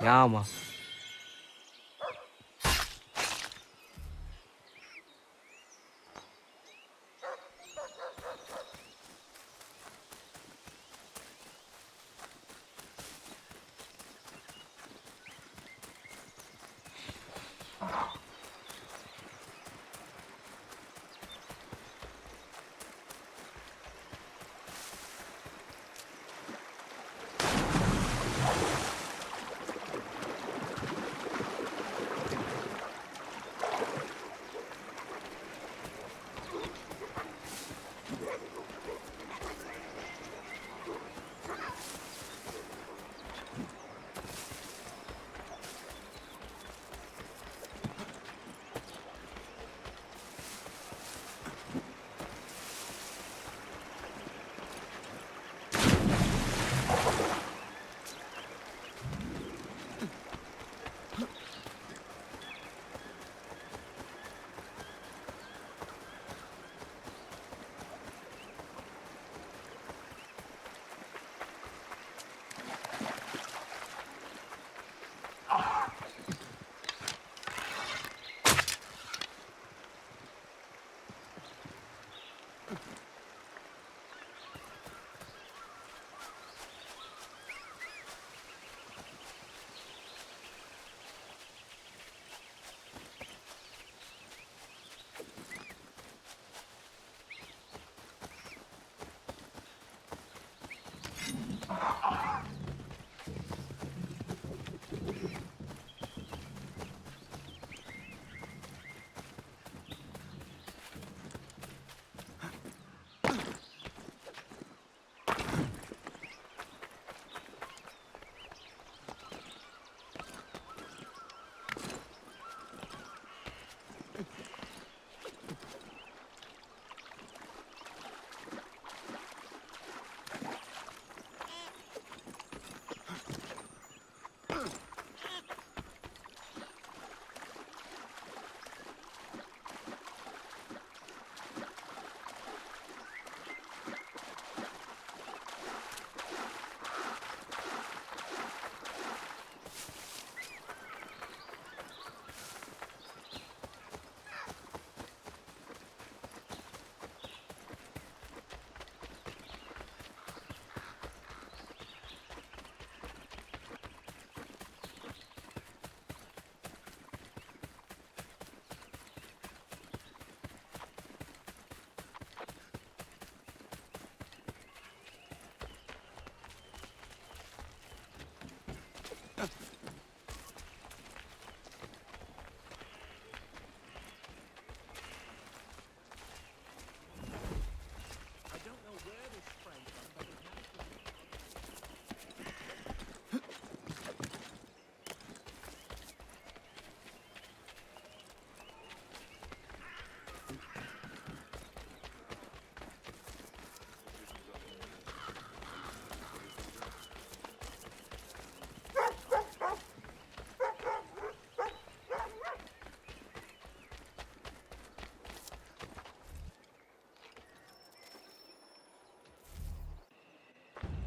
Yaman.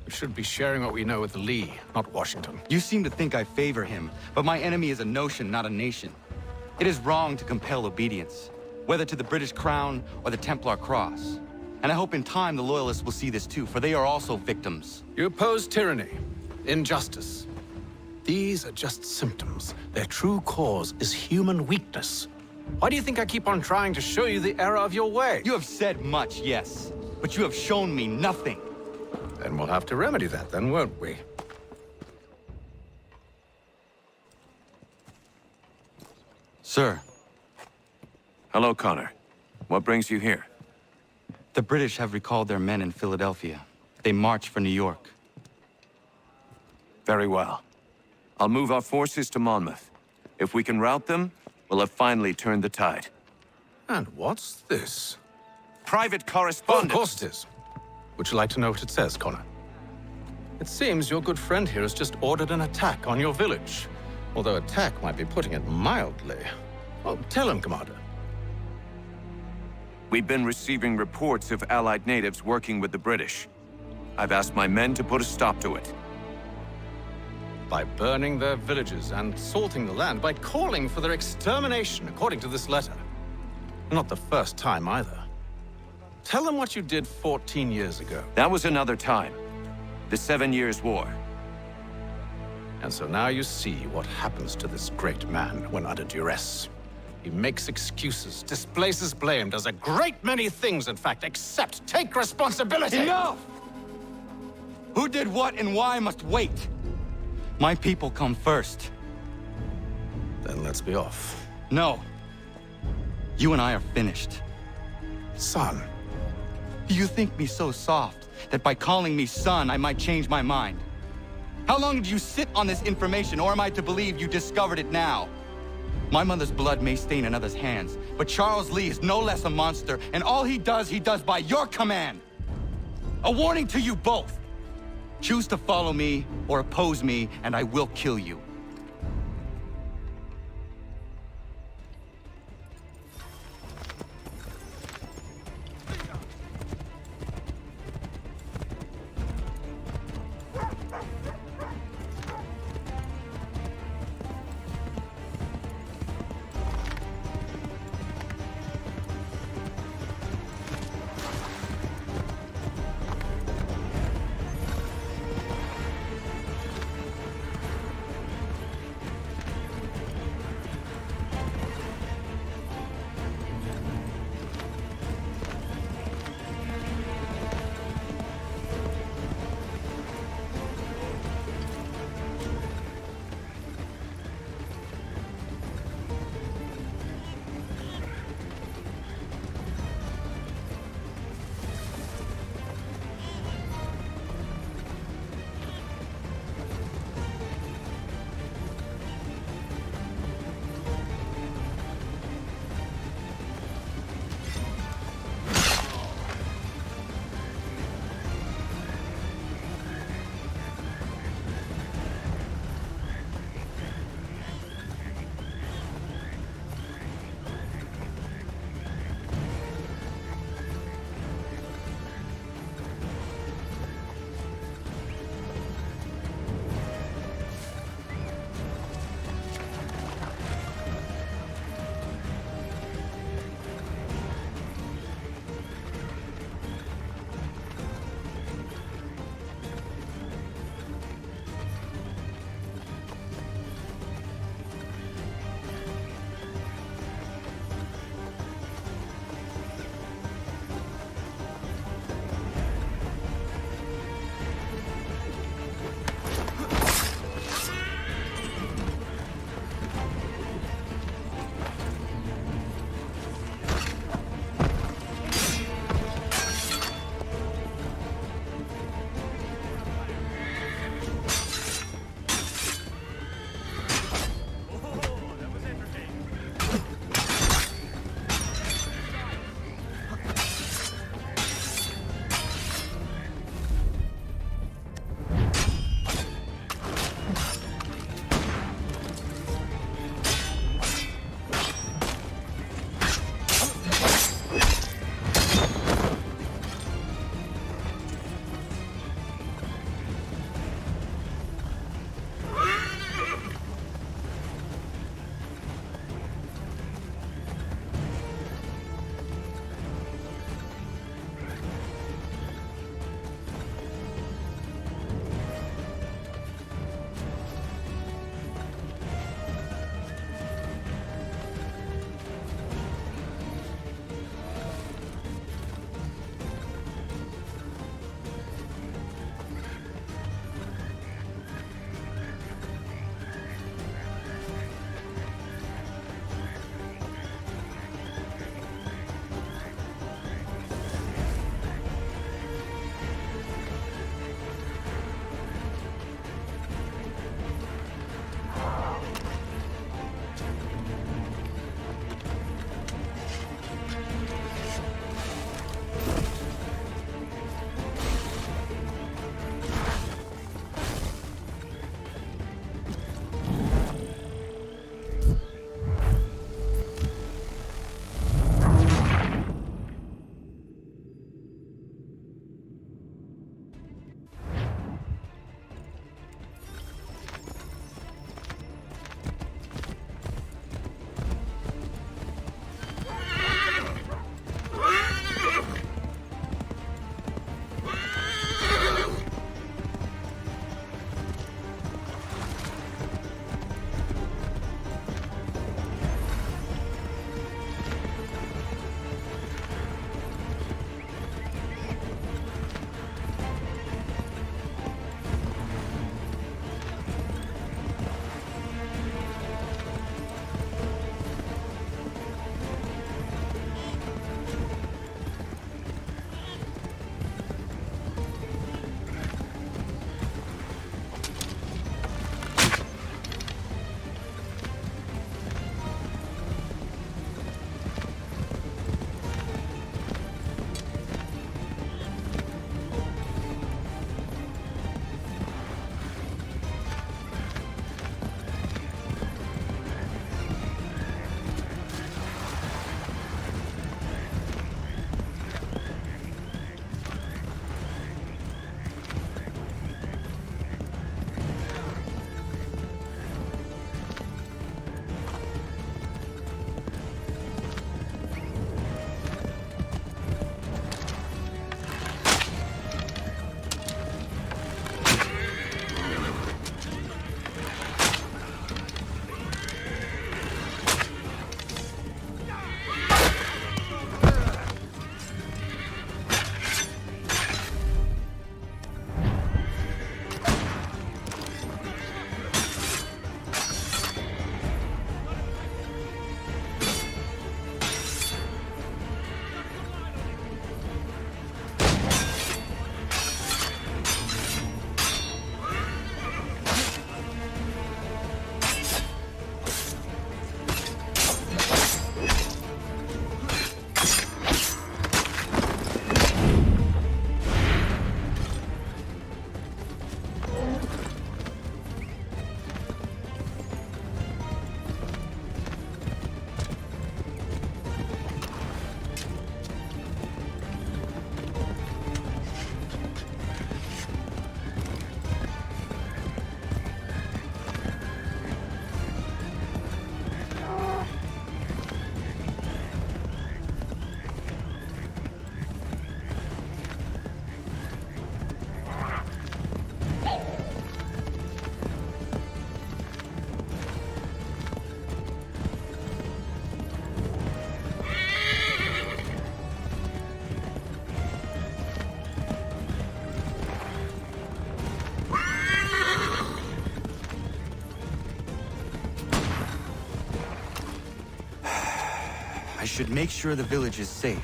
We should be sharing what we know with Lee, not Washington. You seem to think I favor him, but my enemy is a notion, not a nation. It is wrong to compel obedience, whether to the British Crown or the Templar Cross. And I hope in time the Loyalists will see this too, for they are also victims. You oppose tyranny, injustice. These are just symptoms. Their true cause is human weakness. Why do you think I keep on trying to show you the error of your way? You have said much, yes, but you have shown me nothing. Then we'll have to remedy that then, won't we? Sir. Hello, Connor. What brings you here? The British have recalled their men in Philadelphia. They march for New York. Very well. I'll move our forces to Monmouth. If we can rout them, we'll have finally turned the tide. And what's this? Private Oh, correspondence! of course it is. Would you like to know what it says, Connor? It seems your good friend here has just ordered an attack on your village. Although attack might be putting it mildly. Well, tell him, Commander. We've been receiving reports of Allied natives working with the British. I've asked my men to put a stop to it. by burning their villages and salting the land, by calling for their extermination, according to this letter. Not the first time either. Tell them what you did 14 years ago. That was another time. The 7 Years' War. And so now you see what happens to this great man when under duress. He makes excuses, displaces blame, does a great many things, in fact, except take responsibility! Enough! Who did what and why must wait. My people come first. Then let's be off. No. You and I are finished. Son. Do you think me so soft that by calling me son, I might change my mind? How long did you sit on this information, or am I to believe you discovered it now? My mother's blood may stain another's hands, but Charles Lee is no less a monster, and all he does by your command. A warning to you both. Choose to follow me or oppose me, and I will kill you. should make sure the village is safe.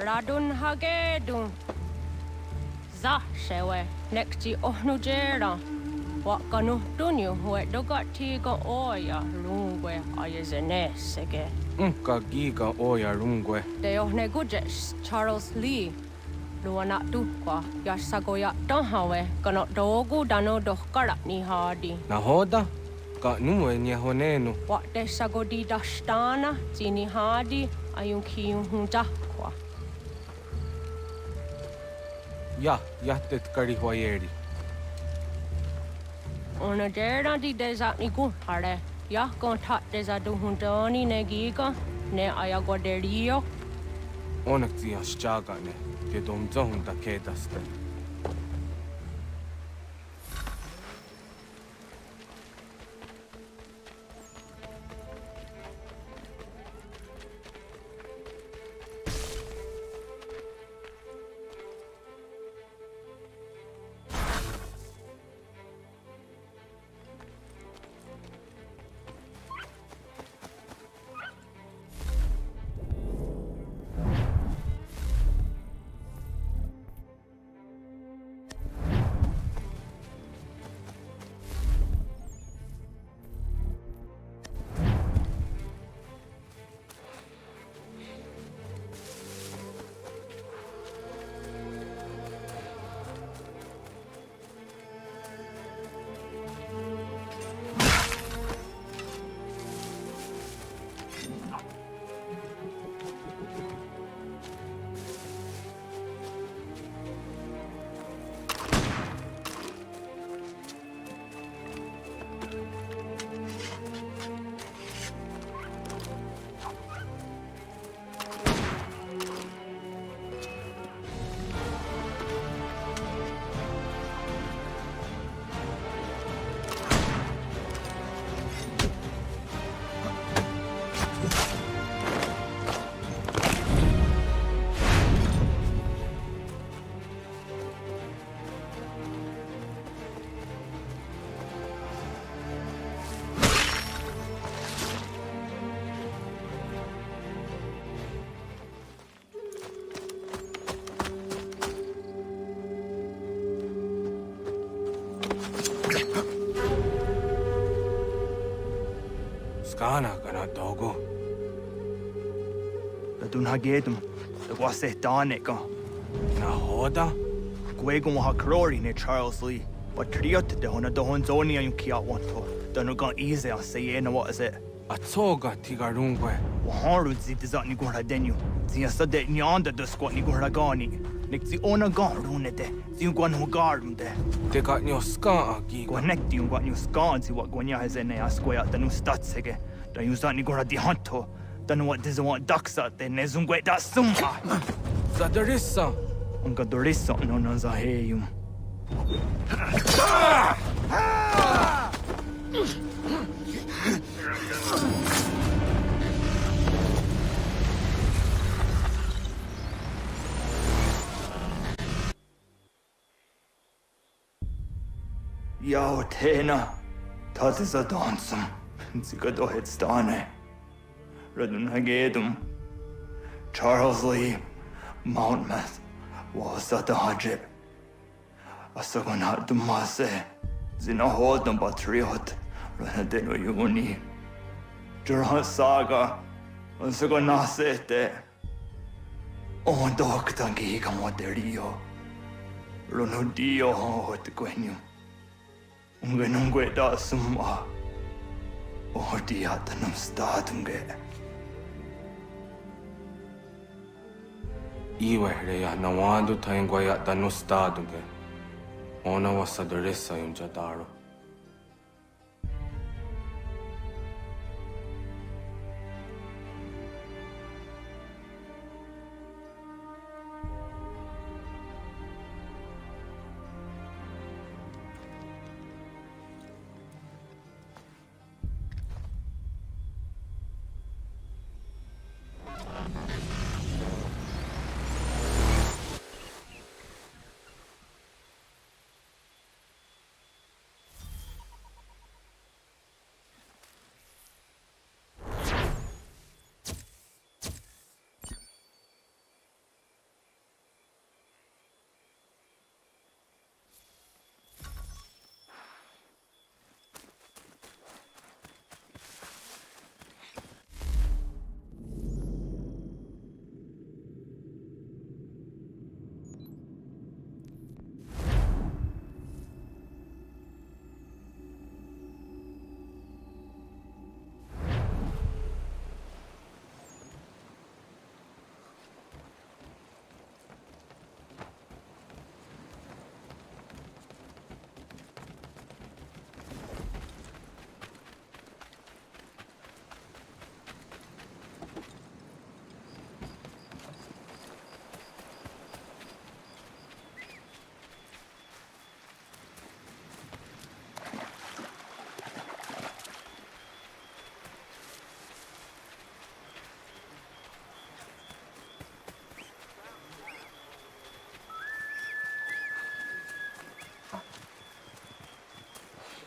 Ratonhnaké dun. Za shewe nekti ohnujera. Wakanu dunyu we dogati ga oya rungwe ayazenesege. Ka giga oya rungwe. De ohne gujes Charles Lee. Luana tukwa yasagoya donhawe kano dogu dano dohkara ni hadi. Nahoda? Ka numwe nyahonenu. Wat de sagodi dashtana zini hadi ayun kiyun hunjakwa. Ja, jahtet kari huayeri. Ona dera di desa ni hare. Ya kontak desa duhuntoni ne giga ne ayaguaderio. Onak tia shaga ne. Ke domzahun ta kedaste. Skana kana dogo. Ratonhnaké dum. Ratonhnaké. Nahoda? Gwego ha krori ne Charles Lee. But triot de hona do honzoni ayun kia wanto. Dano gan easy on say na what is it? Atsoga tiga rungwe. Waharu zi dizat ni gora denyu. Zi asa de nyanda de squat ni gora gani. Nik zi ona gan rune de. Zi gwan ho garum de. Te got nyo ska giga. Gwanek di gwan nyu skan zi wat gwanya hezene asquaya danu statsege. Dan yu zat ni gora di hanto. Dano what diza want daksa de ne zungwe da sumha. Zadarissa. Unga dorissa no nanza heyum. Yao tena, das ist a dansum. Zika dohet stane. Ratonhnaké dum. Charles Lee, Mountmouth, was a dahajib. Asagon hat dumase. Zina hodum patriot. Ranadeno yuni. Durant saga. On se kun nasete. On doktan kiika moderio. Ronudio hot quenu. Ungenungue da summa. O diatanum statunge. Iwehreya nawando taingwaya danustaduge. Ona wasadoresa yumjadaro.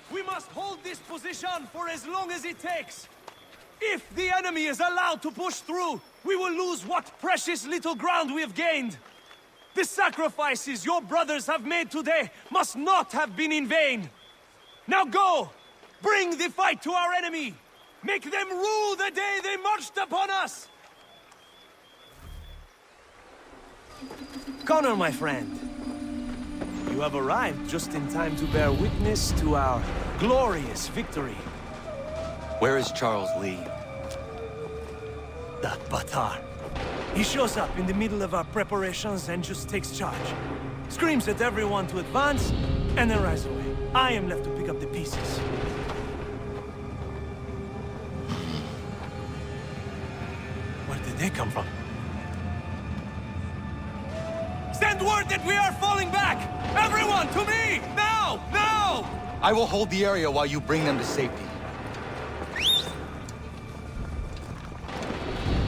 We must hold this position for as long as it takes. If the enemy is allowed to push through, we will lose what precious little ground we have gained. The sacrifices your brothers have made today must not have been in vain. Now go! Bring the fight to our enemy! Make them rue the day they marched upon us! Connor, my friend. You have arrived just in time to bear witness to our glorious victory. Where is Charles Lee? That Batar. He shows up in the middle of our preparations and just takes charge. Screams at everyone to advance, and then rides away. I am left to pick up the pieces. Where did they come from? Send word that we are falling back! Everyone, to me! Now! Now! I will hold the area while you bring them to safety.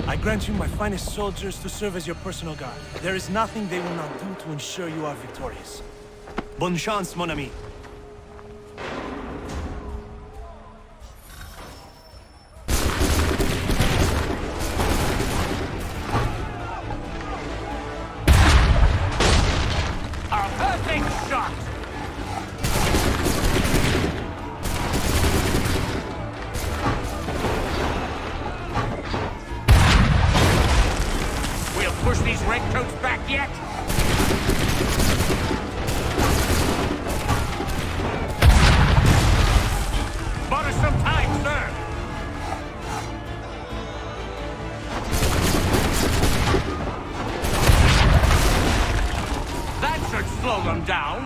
I grant you my finest soldiers to serve as your personal guard. There is nothing they will not do to ensure you are victorious. Bonne chance, mon ami. A perfect shot! Push these redcoats back yet? Bought us some time, sir. That should slow them down.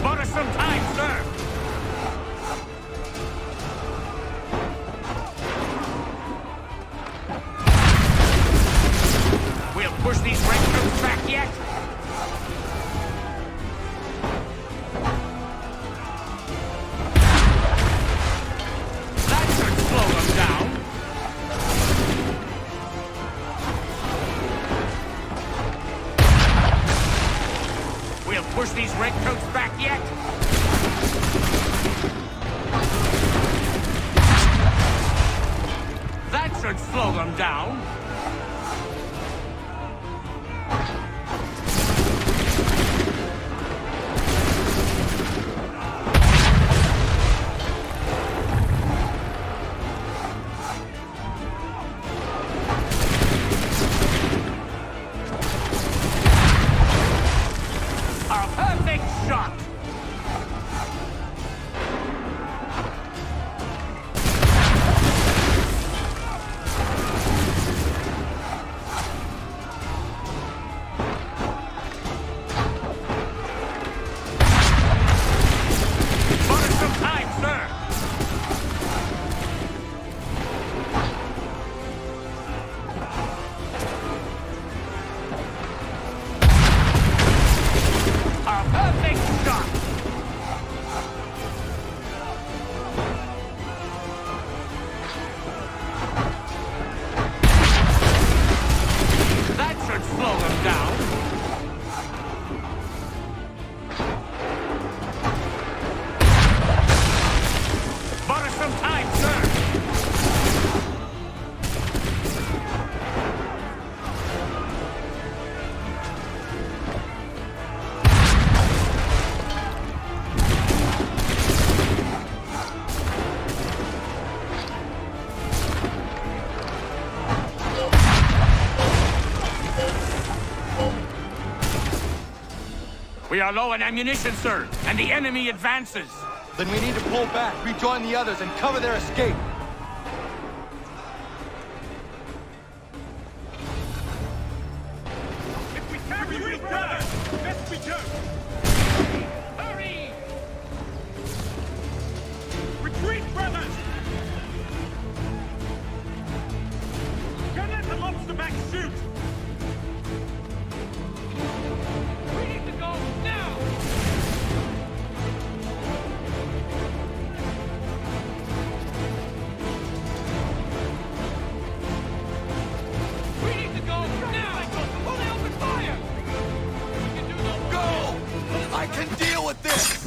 Bought us some time, sir. Push these redcoats back yet? That should slow them down. We'll push these redcoats back yet? That should slow them down. We are low on ammunition, sir, and the enemy advances. Then we need to pull back, rejoin the others, and cover their escape. If we can, we return! Yes, we do! Hurry! Retreat, brothers! Don't let the monster back shoot! We need to go now! We need to go now! Pull the open fire! We can do no more. Go! I can deal with this!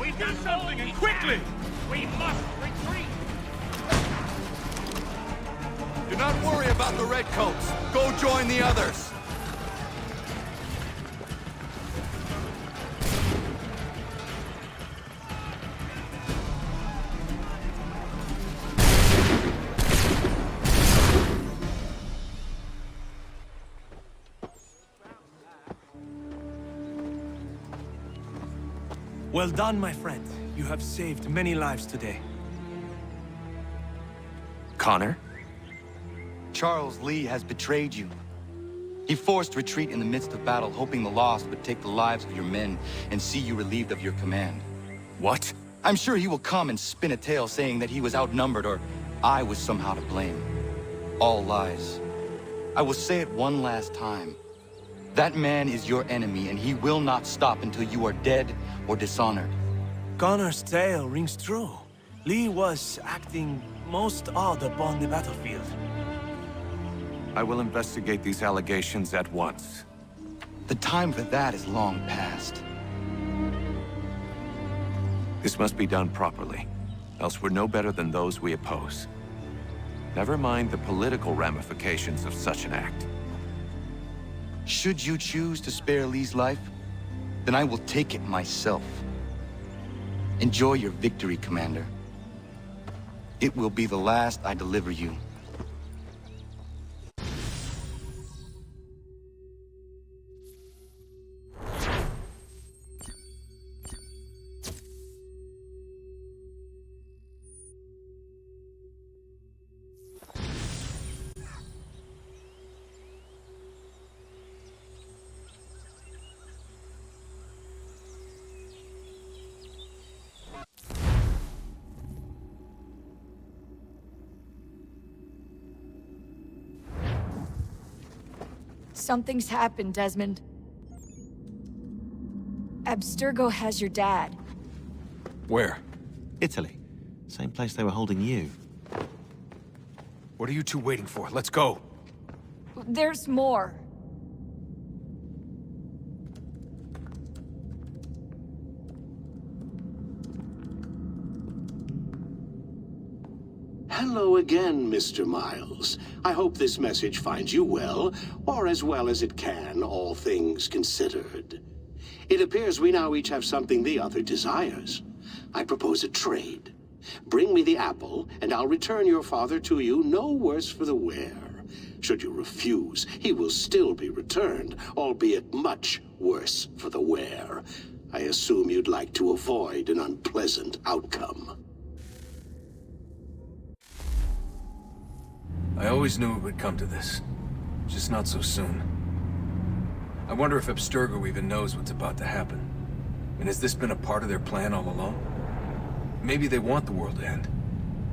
We do something, and quickly! We must retreat! Do not worry about the Redcoats. Go join the others. Well done, my friend. You have saved many lives today. Connor? Charles Lee has betrayed you. He forced retreat in the midst of battle, hoping the lost would take the lives of your men and see you relieved of your command. What? I'm sure he will come and spin a tale saying that he was outnumbered or I was somehow to blame. All lies. I will say it one last time. That man is your enemy, and he will not stop until you are dead or dishonored. Connor's tale rings true. Lee was acting most odd upon the battlefield. I will investigate these allegations at once. The time for that is long past. This must be done properly, else we're no better than those we oppose. Never mind the political ramifications of such an act. Should you choose to spare Lee's life, then I will take it myself. Enjoy your victory, Commander. It will be the last I deliver you. Something's happened, Desmond. Abstergo has your dad. Where? Italy. Same place they were holding you. What are you two waiting for? Let's go. There's more. Hello again, Mr. Miles. I hope this message finds you well, or as well as it can, all things considered. It appears we now each have something the other desires. I propose a trade. Bring me the apple, and I'll return your father to you no worse for the wear. Should you refuse, he will still be returned, albeit much worse for the wear. I assume you'd like to avoid an unpleasant outcome. I always knew it would come to this. Just not so soon. I wonder if Abstergo even knows what's about to happen. And has this been a part of their plan all along? Maybe they want the world to end.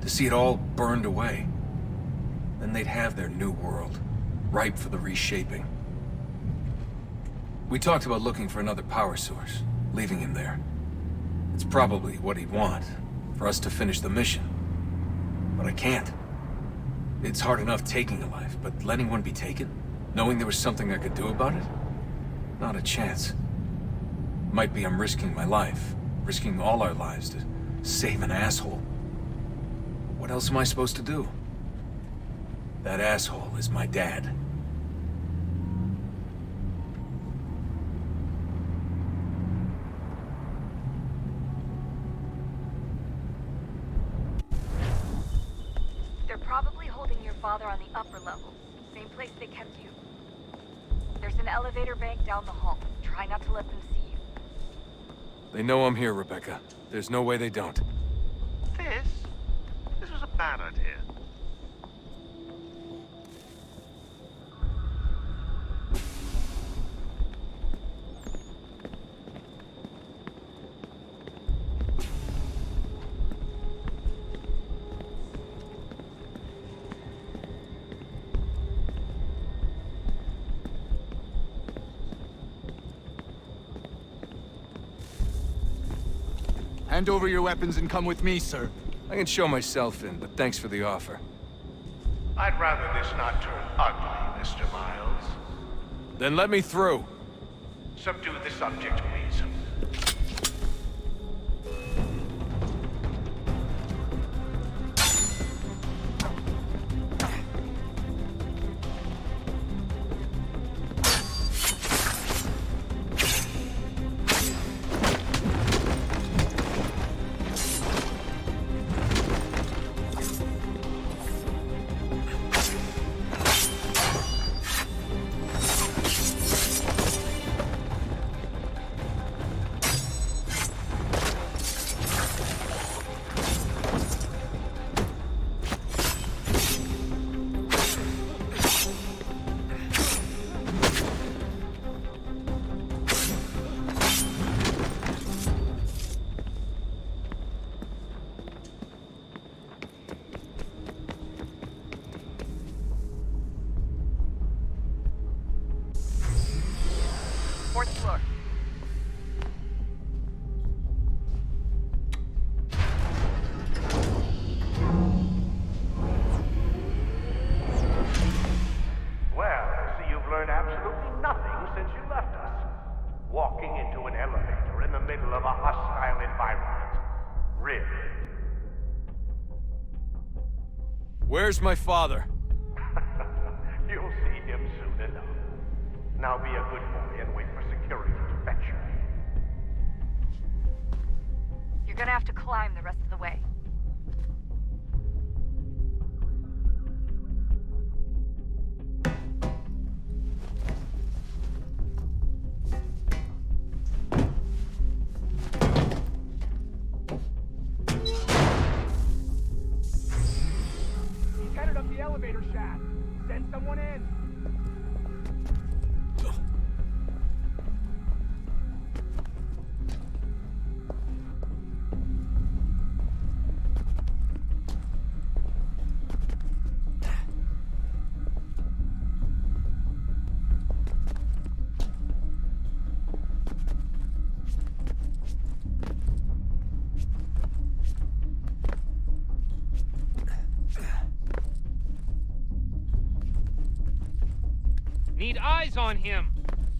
To see it all burned away. Then they'd have their new world, ripe for the reshaping. We talked about looking for another power source, leaving him there. It's probably what he'd want, for us to finish the mission. But I can't. It's hard enough taking a life, but letting one be taken? Knowing there was something I could do about it? Not a chance. Might be I'm risking my life, risking all our lives to save an asshole. What else am I supposed to do? That asshole is my dad. father on the upper level. Same place they kept you. There's an elevator bank down the hall. Try not to let them see you. They know I'm here, Rebecca. There's no way they don't. This was a bad idea. Hand over your weapons and come with me, sir. I can show myself in, but thanks for the offer. I'd rather this not turn ugly, Mr. Miles. Then let me through. Subdue the subject, please. Fourth floor. Well, I see you've learned absolutely nothing since you left us. Walking into an elevator in the middle of a hostile environment. Really? Where's my father? You'll see him soon enough. Now be a good boy and wait for security to fetch you. You're gonna have to climb the rest of the way. He's headed up the elevator shaft. Send someone in. Need eyes on him.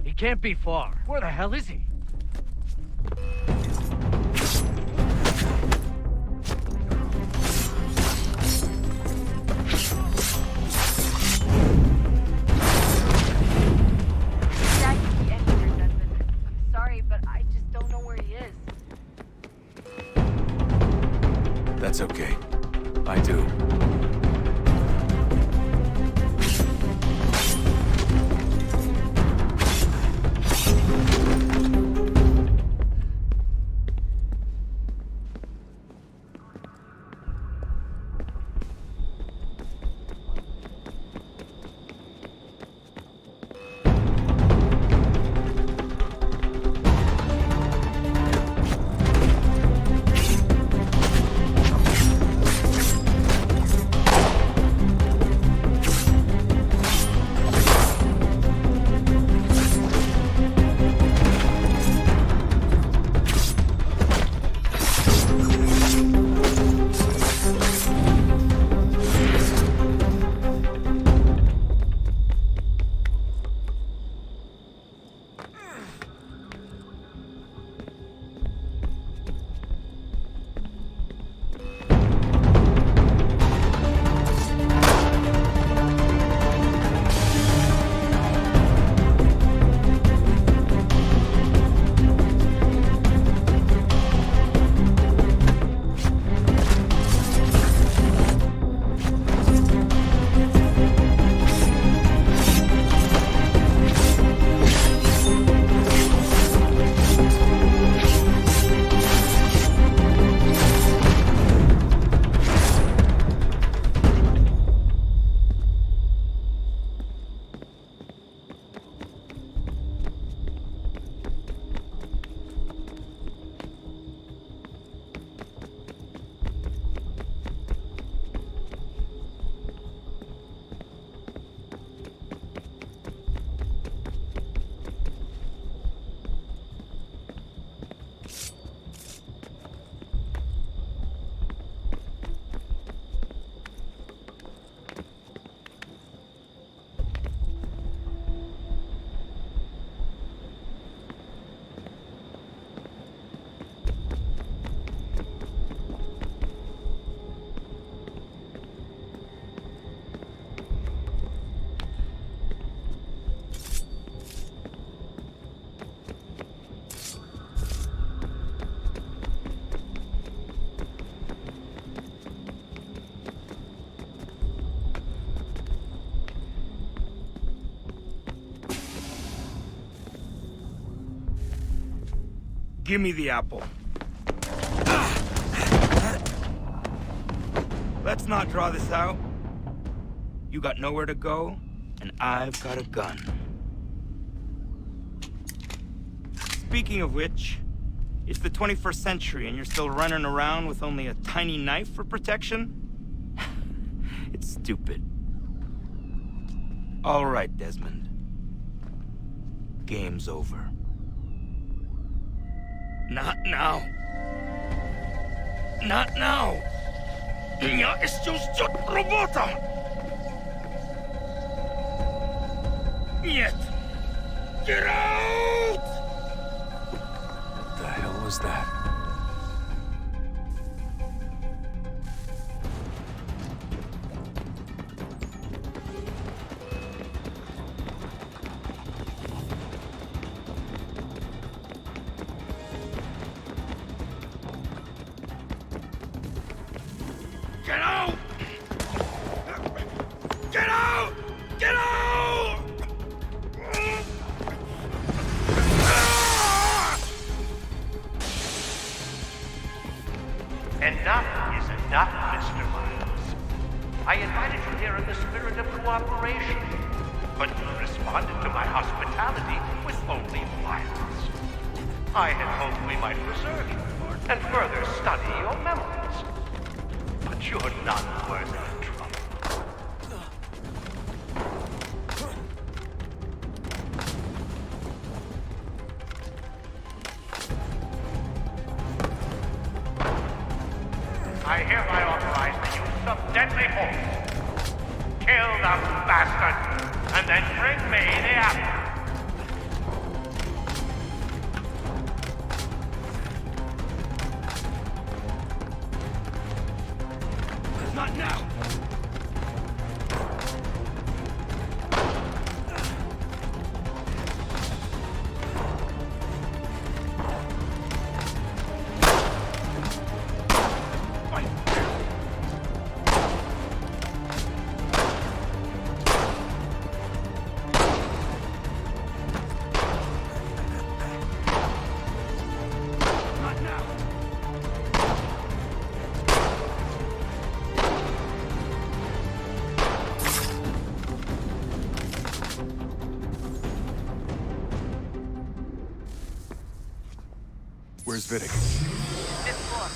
He can't be far. Where the hell is he? Dad could be anywhere, Desmond. I'm sorry, but I just don't know where he is. That's okay. I do. Give me the apple. Let's not draw this out. You got nowhere to go, and I've got a gun. Speaking of which, it's the 21st century and you're still running around with only a tiny knife for protection? It's stupid. All right, Desmond. Game's over. Not now. Not now. Я еще ждет работа. Нет. Get out! What the hell was that? Get out! Get out! Get out! Enough is enough, Mr. Miles. I invited you here in the spirit of cooperation, but you responded to my hospitality with only violence. I had hoped we might preserve you and further study your memories. But you're not worth the trouble. I hereby authorize the use of deadly force. Kill the bastard, and then bring me the apple. Not now! Where's Vidic? Fifth floor.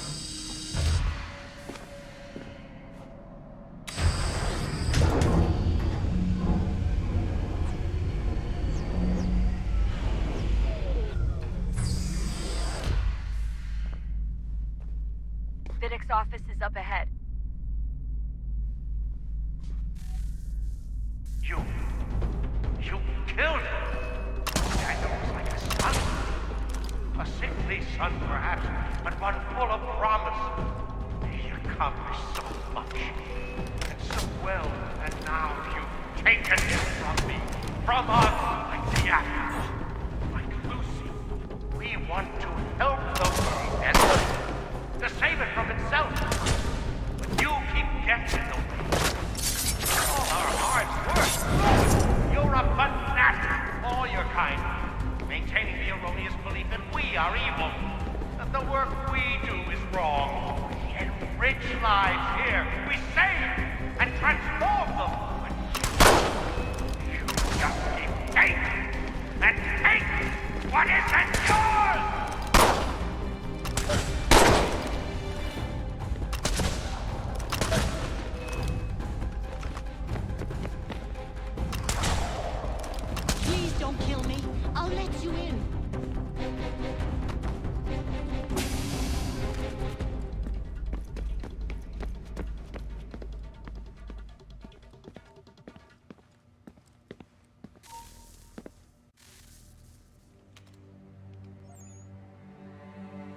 Vidic's office is up ahead. You killed him. That looks like a son. A sickly son, perhaps, but one full of promise. He accomplished so much, and so well, and now you've taken him from me, from us, like the apple, like Lucy. We want to help the world, and to save it from itself. But you keep getting in the way. All our hard work. You're a fanatic, all your kind. Maintaining the erroneous belief that we are evil, that the work we do is wrong. We enrich lives here. We save and transform them. But you just keep taking and taking what isn't yours! Please don't kill me. I'll let you in.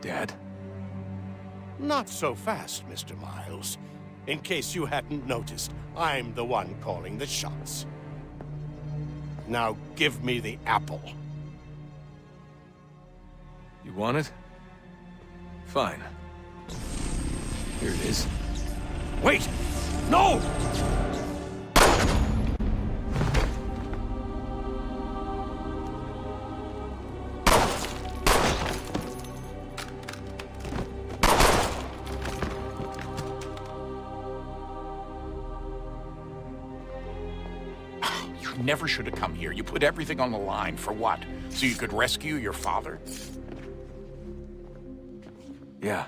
Dad? Not so fast, Mr. Miles. In case you hadn't noticed, I'm the one calling the shots. Now give me the apple. You want it? Fine. Here it is. Wait! No! never should have come here. You put everything on the line. For what? So you could rescue your father? Yeah.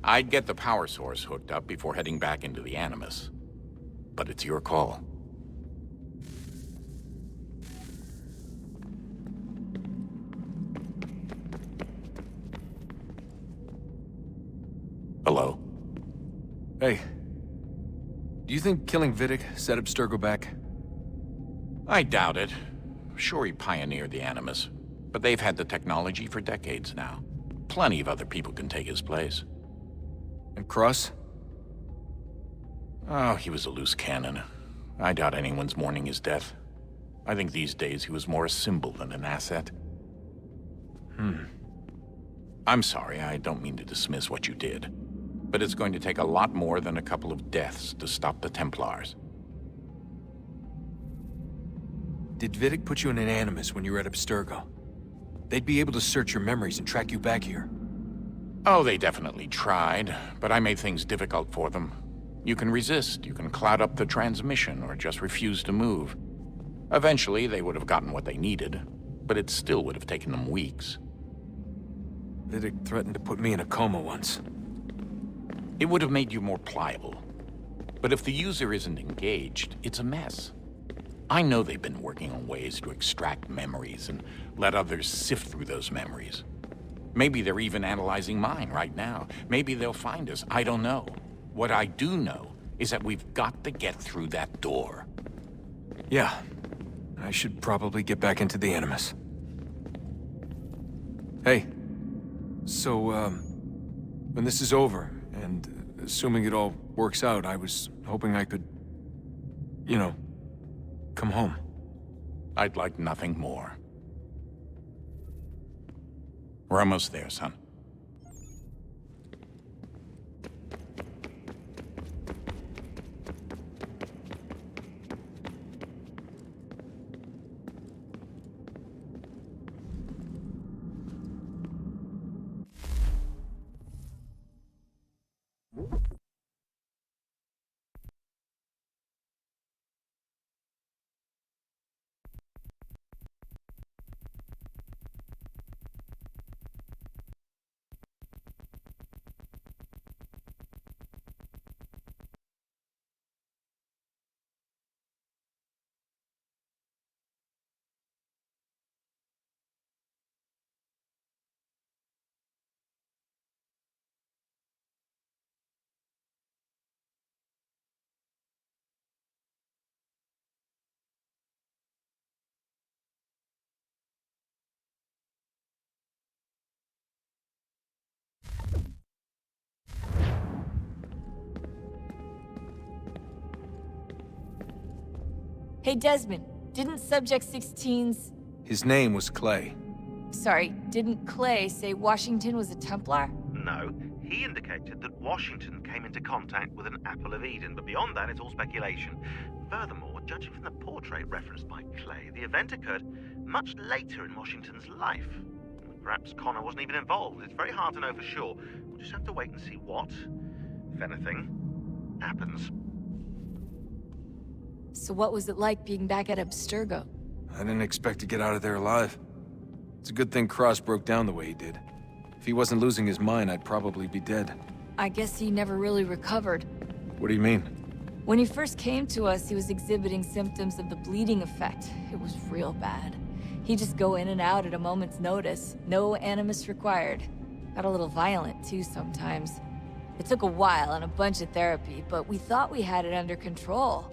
I'd get the power source hooked up before heading back into the Animus. But it's your call. Hello? Hey. Do you think killing Vidic set Abstergo back? I doubt it. Sure, he pioneered the Animus, but they've had the technology for decades now. Plenty of other people can take his place. And Cross? Oh, he was a loose cannon. I doubt anyone's mourning his death. I think these days he was more a symbol than an asset. I'm sorry, I don't mean to dismiss what you did. But it's going to take a lot more than a couple of deaths to stop the Templars. Did Vidic put you in an Animus when you were at Abstergo? They'd be able to search your memories and track you back here. Oh, they definitely tried, but I made things difficult for them. You can resist, you can cloud up the transmission, or just refuse to move. Eventually, they would have gotten what they needed, but it still would have taken them weeks. Vidic threatened to put me in a coma once. It would have made you more pliable. But if the user isn't engaged, it's a mess. I know they've been working on ways to extract memories and let others sift through those memories. Maybe they're even analyzing mine right now. Maybe they'll find us. I don't know. What I do know is that we've got to get through that door. Yeah. I should probably get back into the Animus. Hey. So, when this is over, and assuming it all works out, I was hoping I could, you know, come home. I'd like nothing more. We're almost there, son. Hey, Desmond, didn't Subject 16's... His name was Clay. Sorry, didn't Clay say Washington was a Templar? No, he indicated that Washington came into contact with an Apple of Eden, but beyond that, it's all speculation. Furthermore, judging from the portrait referenced by Clay, the event occurred much later in Washington's life. Perhaps Connor wasn't even involved. It's very hard to know for sure. We'll just have to wait and see what, if anything, happens. So what was it like being back at Abstergo? I didn't expect to get out of there alive. It's a good thing Cross broke down the way he did. If he wasn't losing his mind, I'd probably be dead. I guess he never really recovered. What do you mean? When he first came to us, he was exhibiting symptoms of the bleeding effect. It was real bad. He'd just go in and out at a moment's notice. No animus required. Got a little violent, too, sometimes. It took a while and a bunch of therapy, but we thought we had it under control.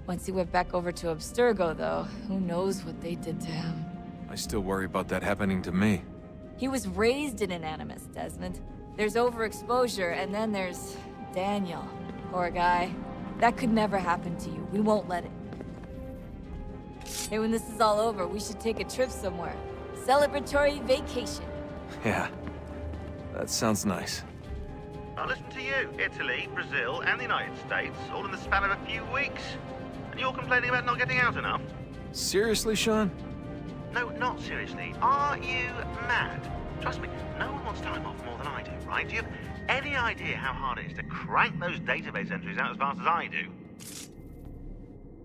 Once he went back over to Abstergo, though, who knows what they did to him. I still worry about that happening to me. He was raised in an animus, Desmond. There's overexposure, and then there's Daniel. Poor guy. That could never happen to you. We won't let it. Hey, when this is all over, we should take a trip somewhere. Celebratory vacation. Yeah. That sounds nice. Now listen to you. Italy, Brazil, and the United States, all in the span of a few weeks. And you're complaining about not getting out enough? Seriously, Sean? No, not seriously. Are you mad? Trust me, no one wants time off more than I do, right? Do you have any idea how hard it is to crank those database entries out as fast as I do?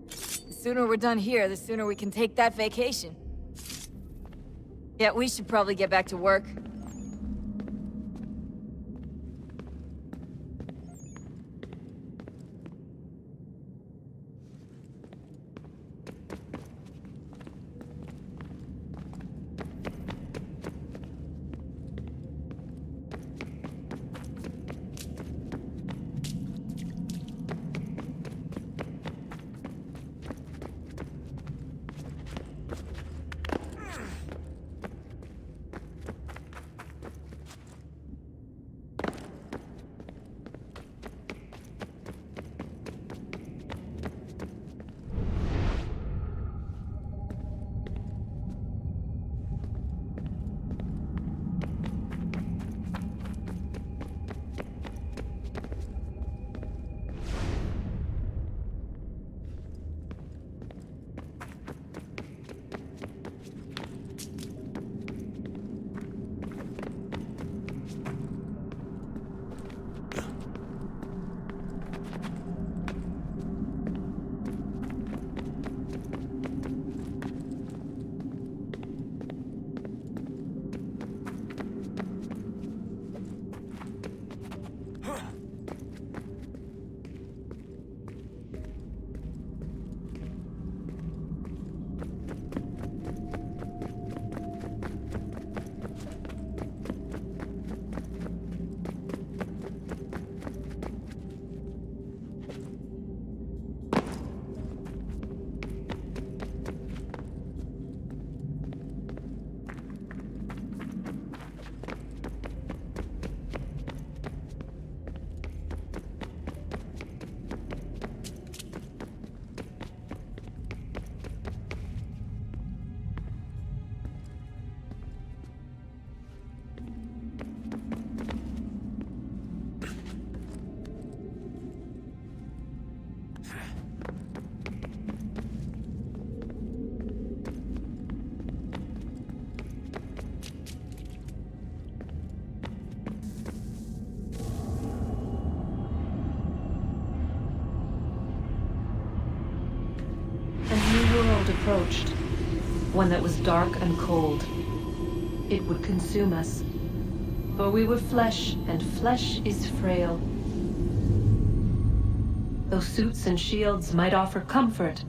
The sooner we're done here, the sooner we can take that vacation. Yeah, we should probably get back to work. Approached, one that was dark and cold. It would consume us, for we were flesh, and flesh is frail. Though suits and shields might offer comfort,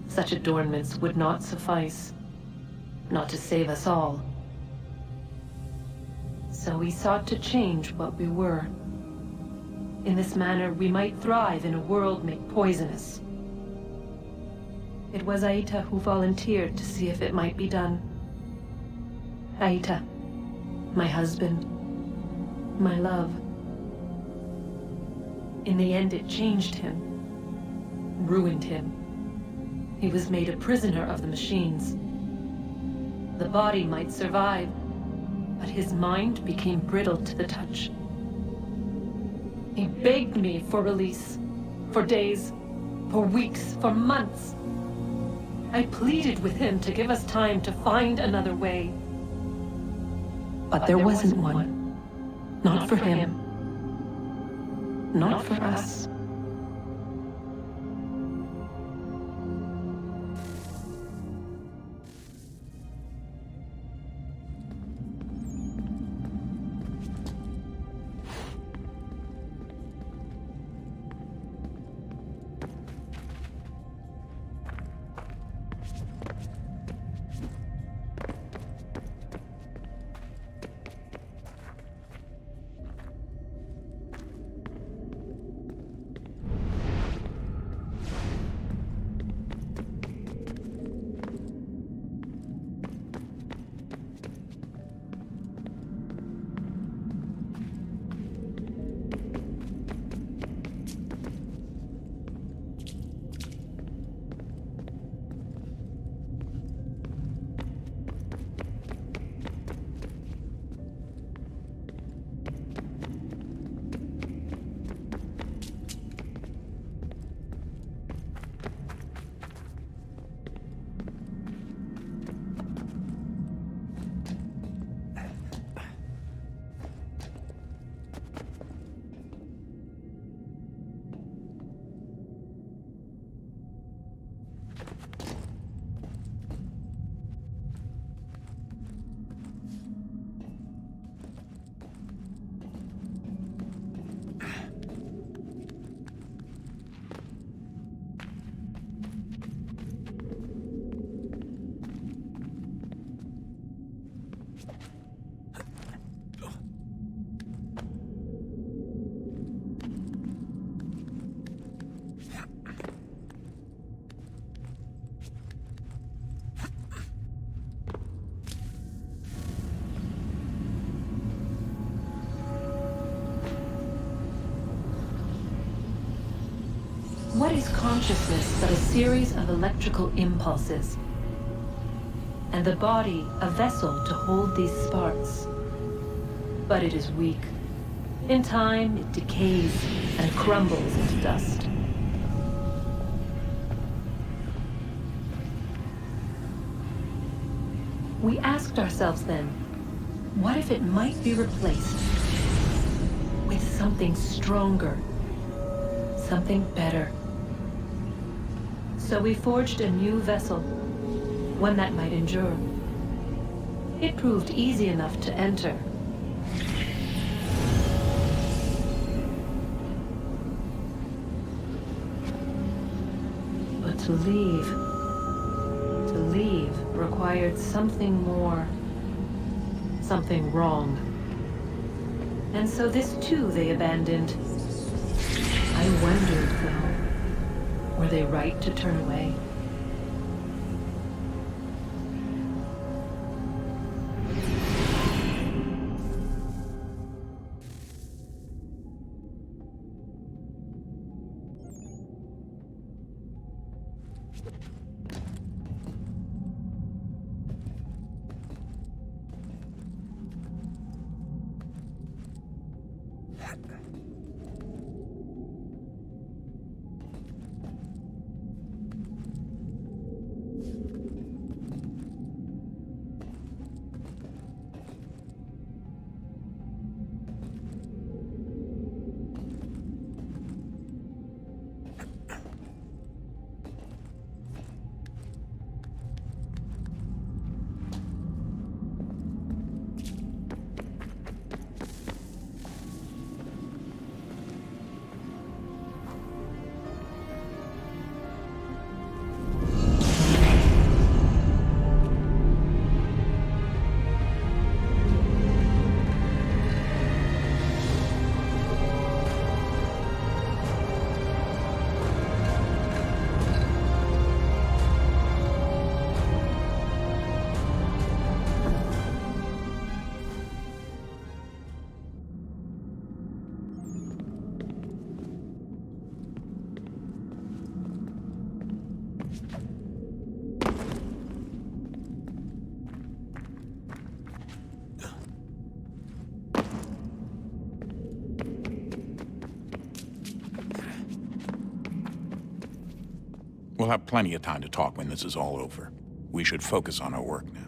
such adornments would not suffice, not to save us all. So we sought to change what we were. In this manner, we might thrive in a world made poisonous. It was Aita who volunteered to see if it might be done. Aita, my husband, my love. In the end, it changed him, ruined him. He was made a prisoner of the machines. The body might survive, but his mind became brittle to the touch. He begged me for release, for days, for weeks, for months. I pleaded with him to give us time to find another way. But there wasn't one. Not for him. Not for us. What is consciousness but a series of electrical impulses? And the body a vessel to hold these sparks. But it is weak. In time, it decays and crumbles into dust. We asked ourselves then, what if it might be replaced with something stronger, something better? So we forged a new vessel, one that might endure. It proved easy enough to enter. But to leave required something more, something wrong. And so this too they abandoned. I wondered, though, were they right to turn away? We'll have plenty of time to talk when this is all over. We should focus on our work now.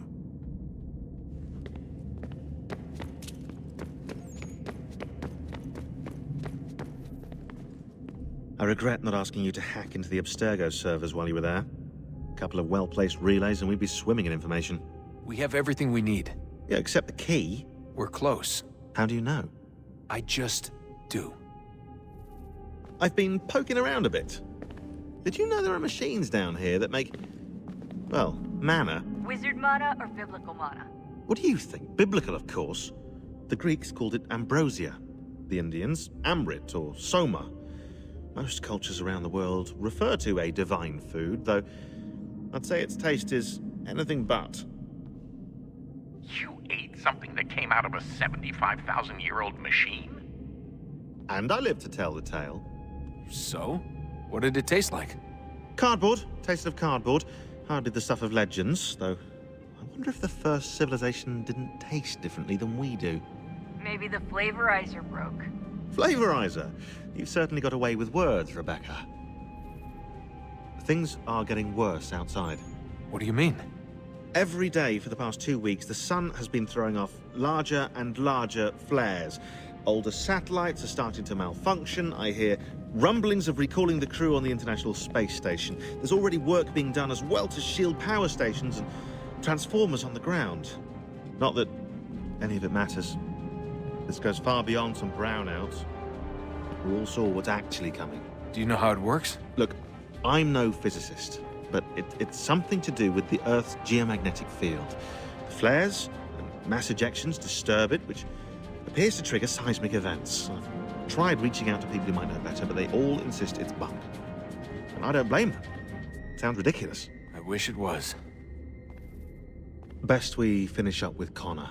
I regret not asking you to hack into the Abstergo servers while you were there. A couple of well-placed relays and we'd be swimming in information. We have everything we need. Yeah, except the key. We're close. How do you know? I just do. I've been poking around a bit. Did you know there are machines down here that make, well, mana? Wizard mana or biblical mana? What do you think? Biblical, of course. The Greeks called it ambrosia. The Indians, amrit or soma. Most cultures around the world refer to a divine food, though I'd say its taste is anything but. You ate something that came out of a 75,000-year-old machine? And I live to tell the tale. So? What did it taste like? Cardboard. Taste of cardboard. Hardly the stuff of legends, though I wonder if the first civilization didn't taste differently than we do. Maybe the flavorizer broke. Flavorizer? You've certainly got away with words, Rebecca. Things are getting worse outside. What do you mean? Every day for the past 2 weeks, the sun has been throwing off larger and larger flares. Older satellites are starting to malfunction. I hear rumblings of recalling the crew on the International Space Station. There's already work being done as well to shield power stations and transformers on the ground. Not that any of it matters. This goes far beyond some brownouts. We all saw what's actually coming. Do you know how it works? Look, I'm no physicist, but it's something to do with the Earth's geomagnetic field. The flares and mass ejections disturb it, which appears to trigger seismic events. I've tried reaching out to people who might know better, but they all insist it's bunk. And I don't blame them. It sounds ridiculous. I wish it was. Best we finish up with Connor.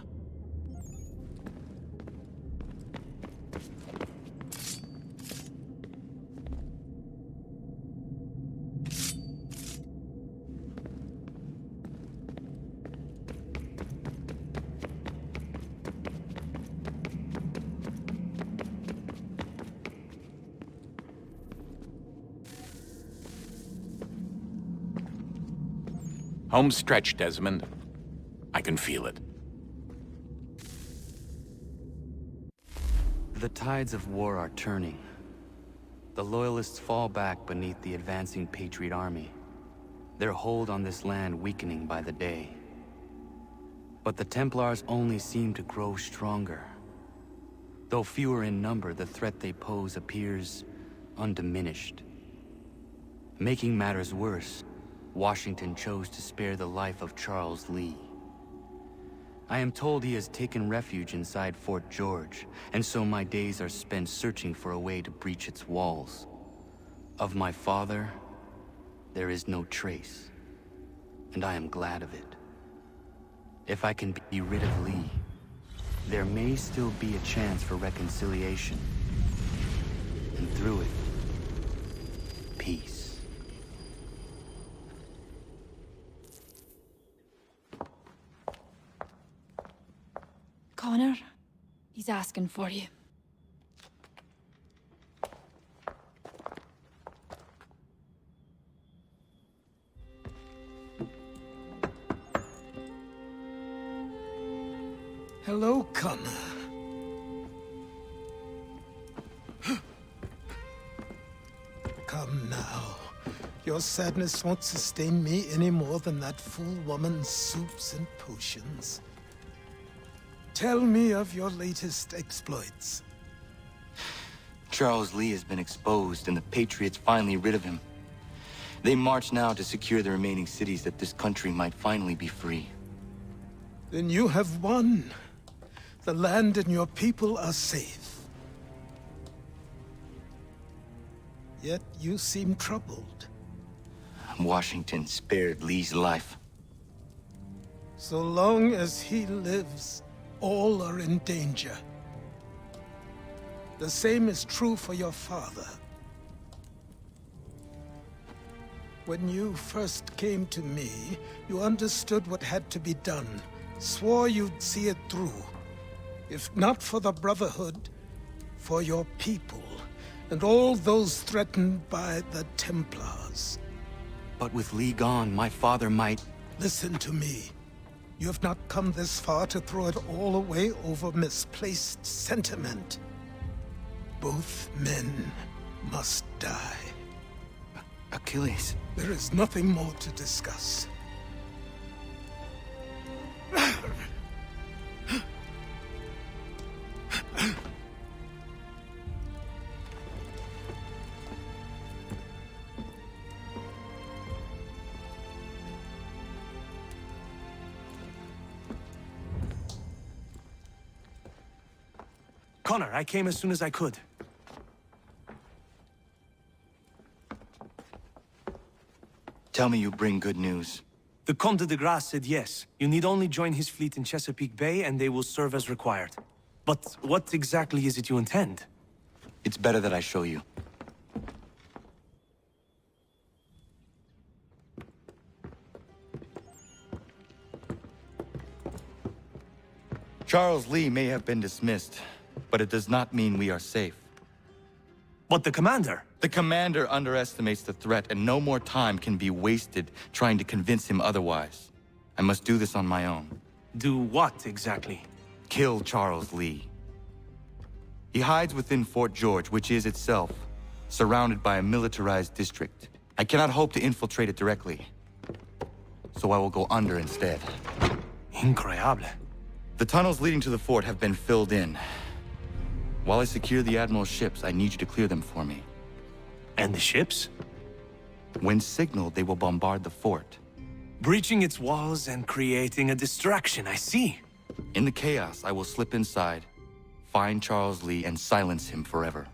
Home stretch, Desmond. I can feel it. The tides of war are turning. The Loyalists fall back beneath the advancing Patriot army, their hold on this land weakening by the day. But the Templars only seem to grow stronger. Though fewer in number, the threat they pose appears undiminished. Making matters worse, Washington chose to spare the life of Charles Lee. I am told he has taken refuge inside Fort George, and so my days are spent searching for a way to breach its walls. Of my father, there is no trace, and I am glad of it. If I can be rid of Lee, there may still be a chance for reconciliation, and through it, peace. Connor, he's asking for you. Hello, Connor. Come now. Your sadness won't sustain me any more than that fool woman's soups and potions. Tell me of your latest exploits. Charles Lee has been exposed, and the Patriots finally rid of him. They march now to secure the remaining cities that this country might finally be free. Then you have won. The land and your people are safe. Yet you seem troubled. Washington spared Lee's life. So long as he lives, all are in danger. The same is true for your father. When you first came to me, you understood what had to be done, swore you'd see it through. If not for the Brotherhood, for your people, and all those threatened by the Templars. But with Lee gone, my father might... Listen to me. You have not come this far to throw it all away over misplaced sentiment. Both men must die. Achilles. There is nothing more to discuss. Connor, I came as soon as I could. Tell me you bring good news. The Comte de Grasse said yes. You need only join his fleet in Chesapeake Bay and they will serve as required. But what exactly is it you intend? It's better that I show you. Charles Lee may have been dismissed, but it does not mean we are safe. But the commander? The commander underestimates the threat, and no more time can be wasted trying to convince him otherwise. I must do this on my own. Do what, exactly? Kill Charles Lee. He hides within Fort George, which is itself surrounded by a militarized district. I cannot hope to infiltrate it directly, so I will go under instead. Incroyable. The tunnels leading to the fort have been filled in. While I secure the Admiral's ships, I need you to clear them for me. And the ships? When signaled, they will bombard the fort. Breaching its walls and creating a distraction, I see. In the chaos, I will slip inside, find Charles Lee, and silence him forever.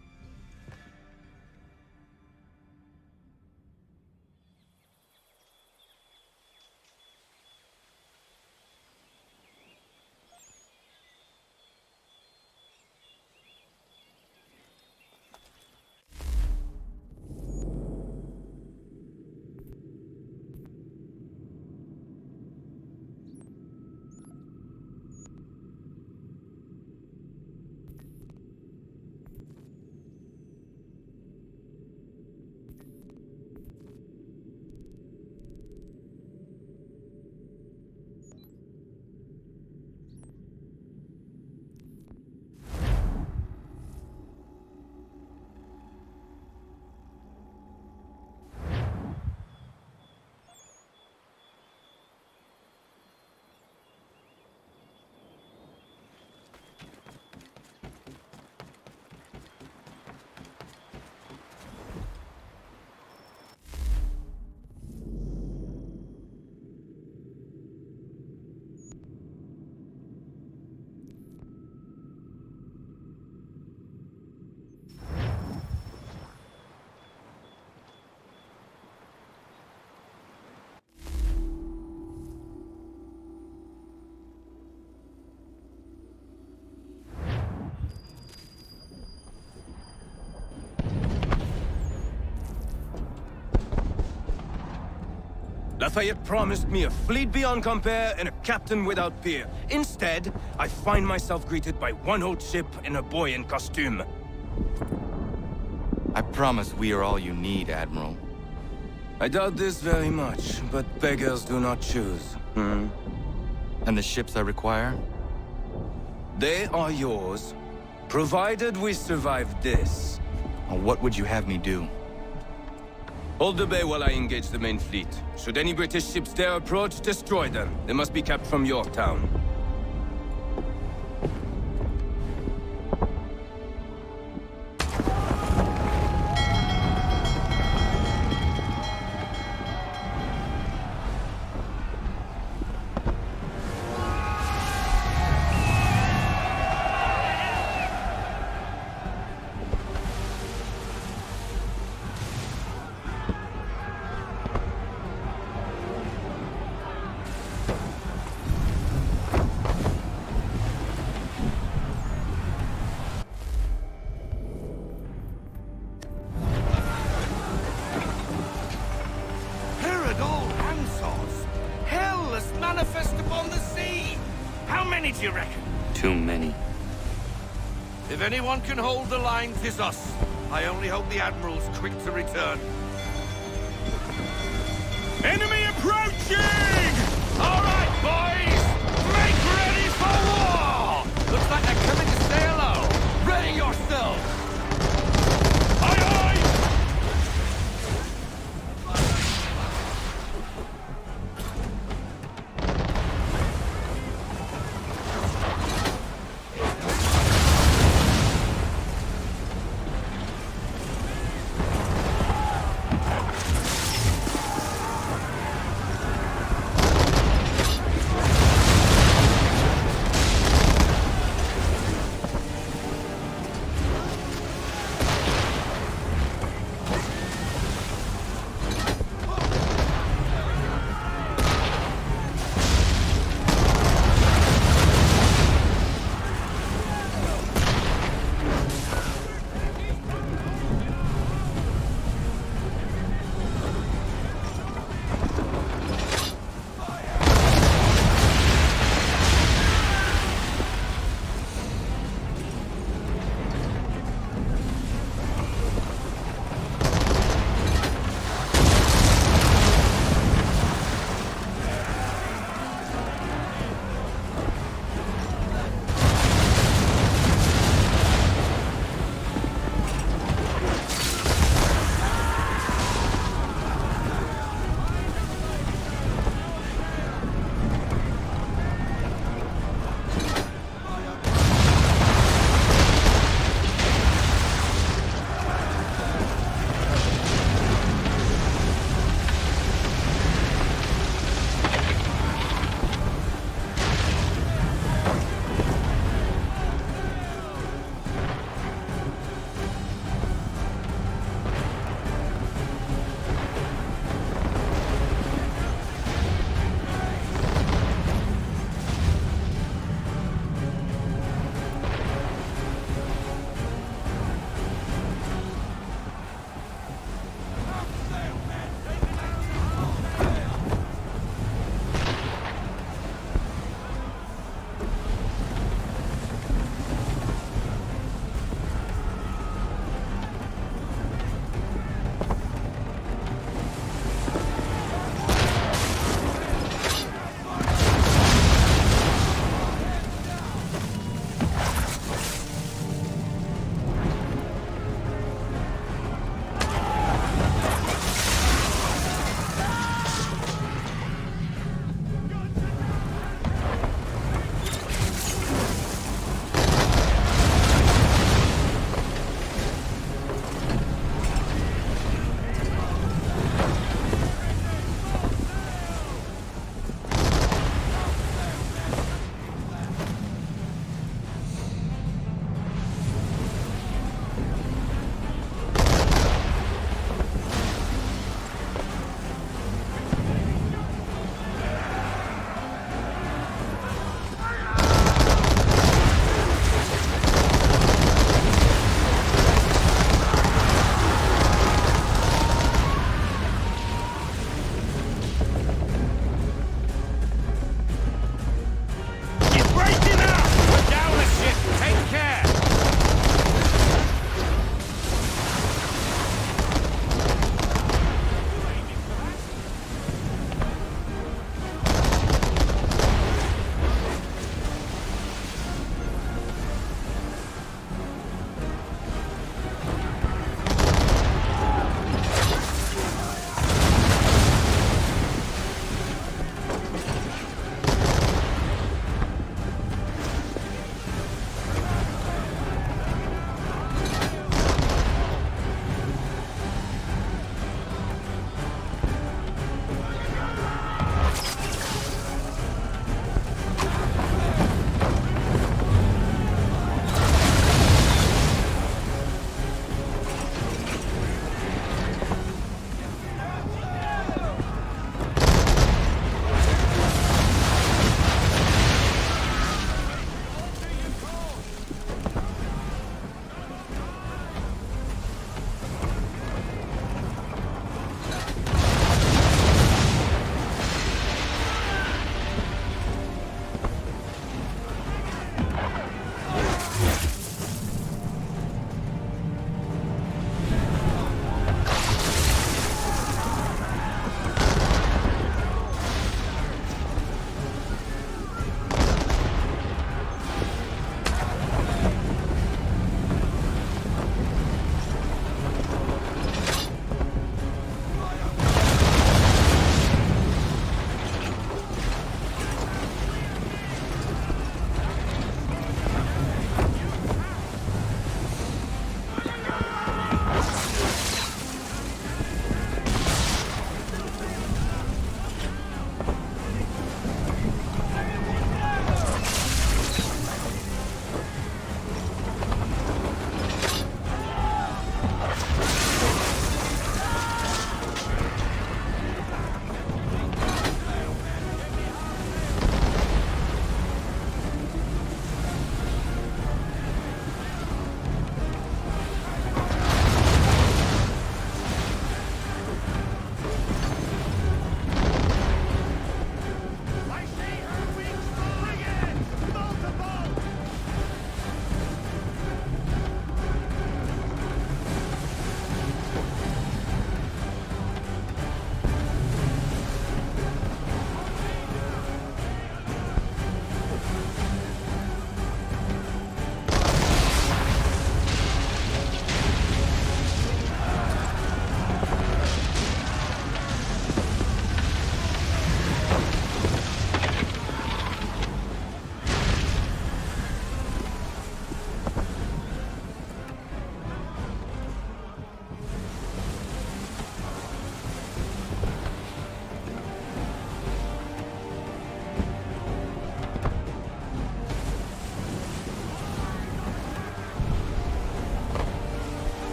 Lafayette promised me a fleet beyond compare and a captain without peer. Instead, I find myself greeted by one old ship and a boy in costume. I promise we are all you need, Admiral. I doubt this very much, but beggars do not choose. And the ships I require? They are yours, provided we survive this. What would you have me do? Hold the bay while I engage the main fleet. Should any British ships dare approach, destroy them. They must be kept from Yorktown. Do you reckon? Too many. If anyone can hold the line, 'tis us. I only hope the Admiral's quick to return. Enemy approaching! All right, boys! Make ready for war! Looks like they're coming to say hello. Ready yourselves! Aye, aye!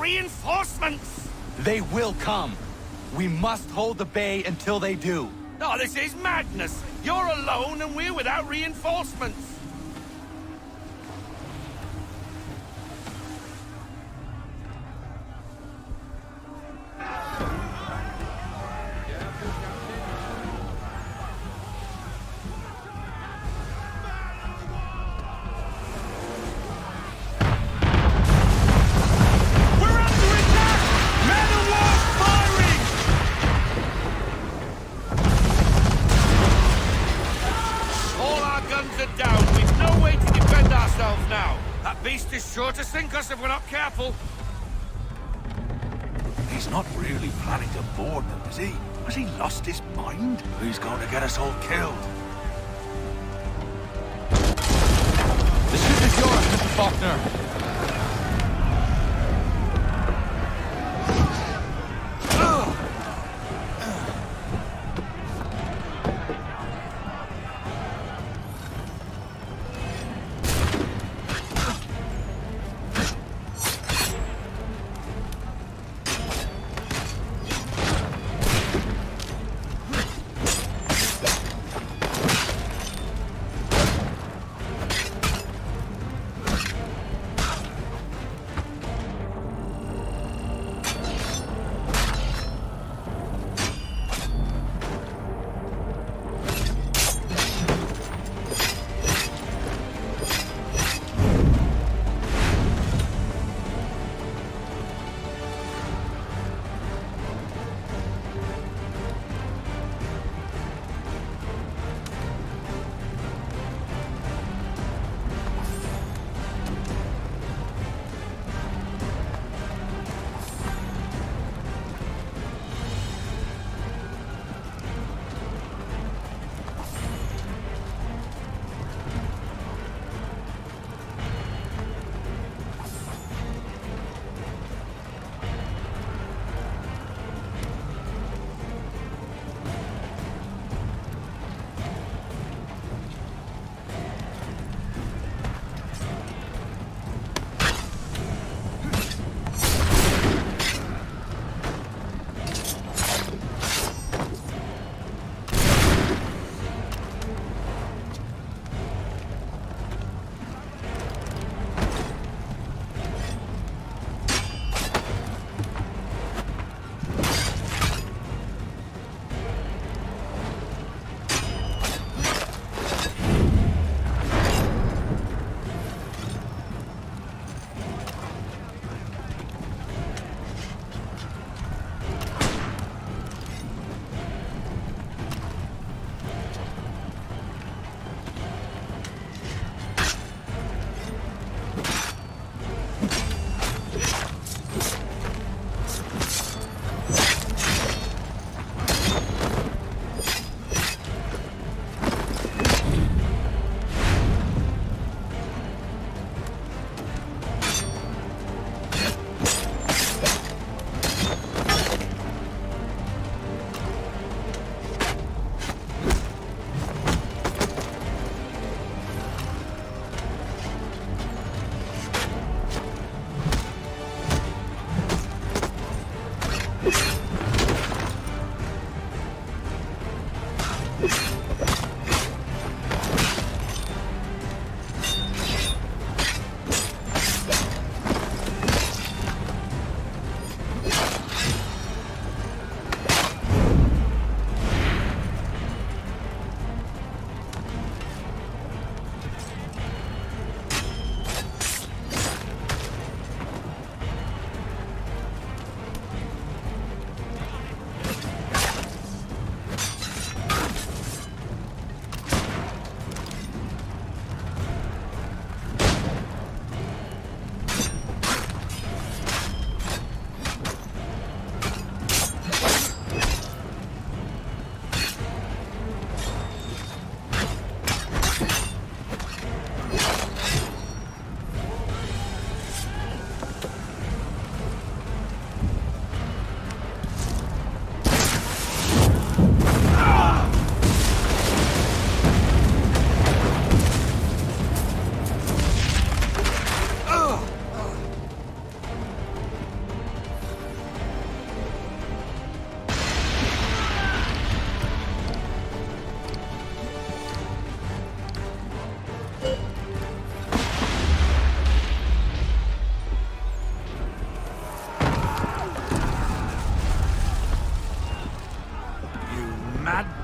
reinforcements! They will come. We must hold the bay until they do. Oh, this is madness! You're alone and we're without reinforcements! Sure to sink us if we're not careful. He's not really planning to board them, is he? Has he lost his mind? He's going to get us all killed. The ship is yours, Mr. Faulkner.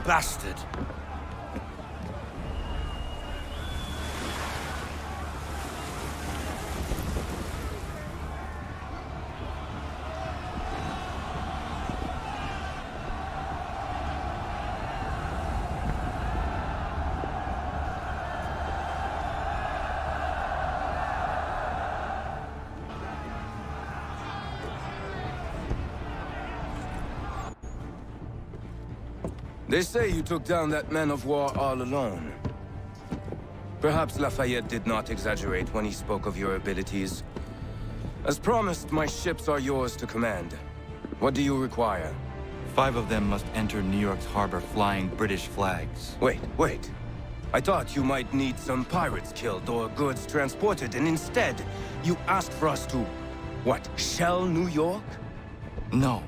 bastard! They say you took down that man of war all alone. Perhaps Lafayette did not exaggerate when he spoke of your abilities. As promised, my ships are yours to command. What do you require? 5 of them must enter New York's harbor flying British flags. Wait. I thought you might need some pirates killed or goods transported, and instead, you asked for us to, what, shell New York? No.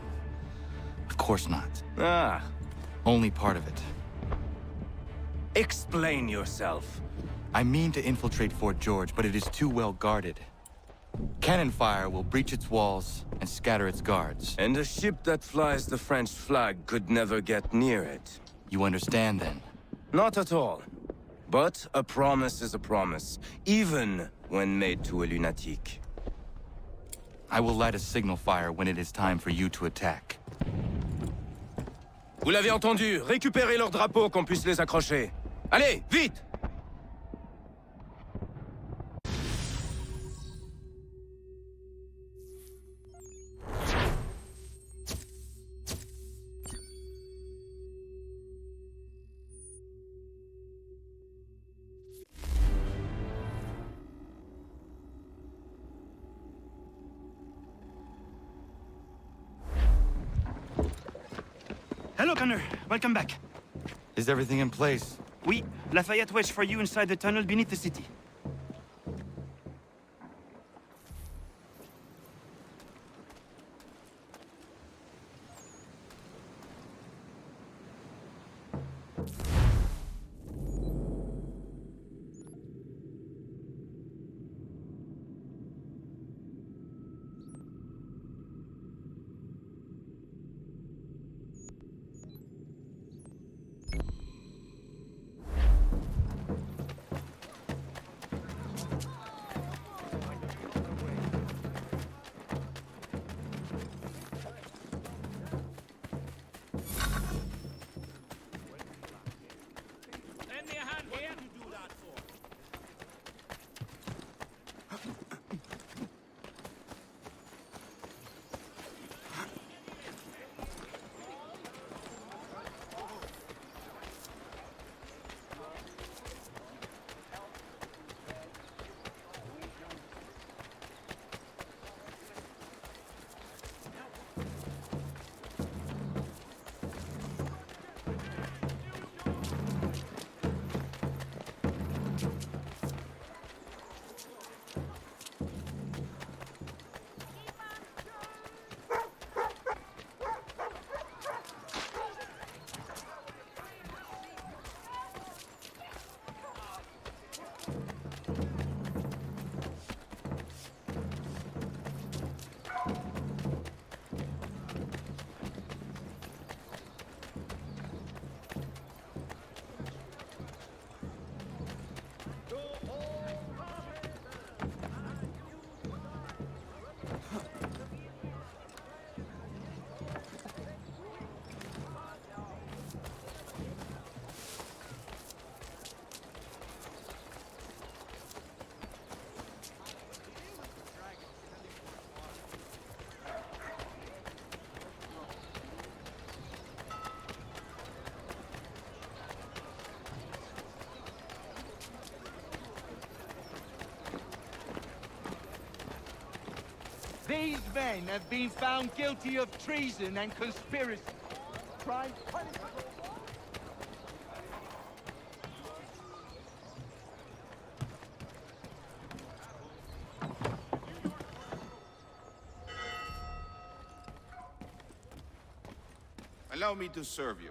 Of course not. Ah. Only part of it. Explain yourself. I mean to infiltrate Fort George, but it is too well guarded. Cannon fire will breach its walls and scatter its guards. And a ship that flies the French flag could never get near it. You understand, then? Not at all. But a promise is a promise, even when made to a lunatic. I will light a signal fire when it is time for you to attack. Vous l'avez entendu, récupérez leurs drapeaux qu'on puisse les accrocher. Allez, vite! Hello, Connor. Welcome back. Is everything in place? Oui, Lafayette waits for you inside the tunnel beneath the city. These men have been found guilty of treason and conspiracy. Crime punishable. Allow me to serve you.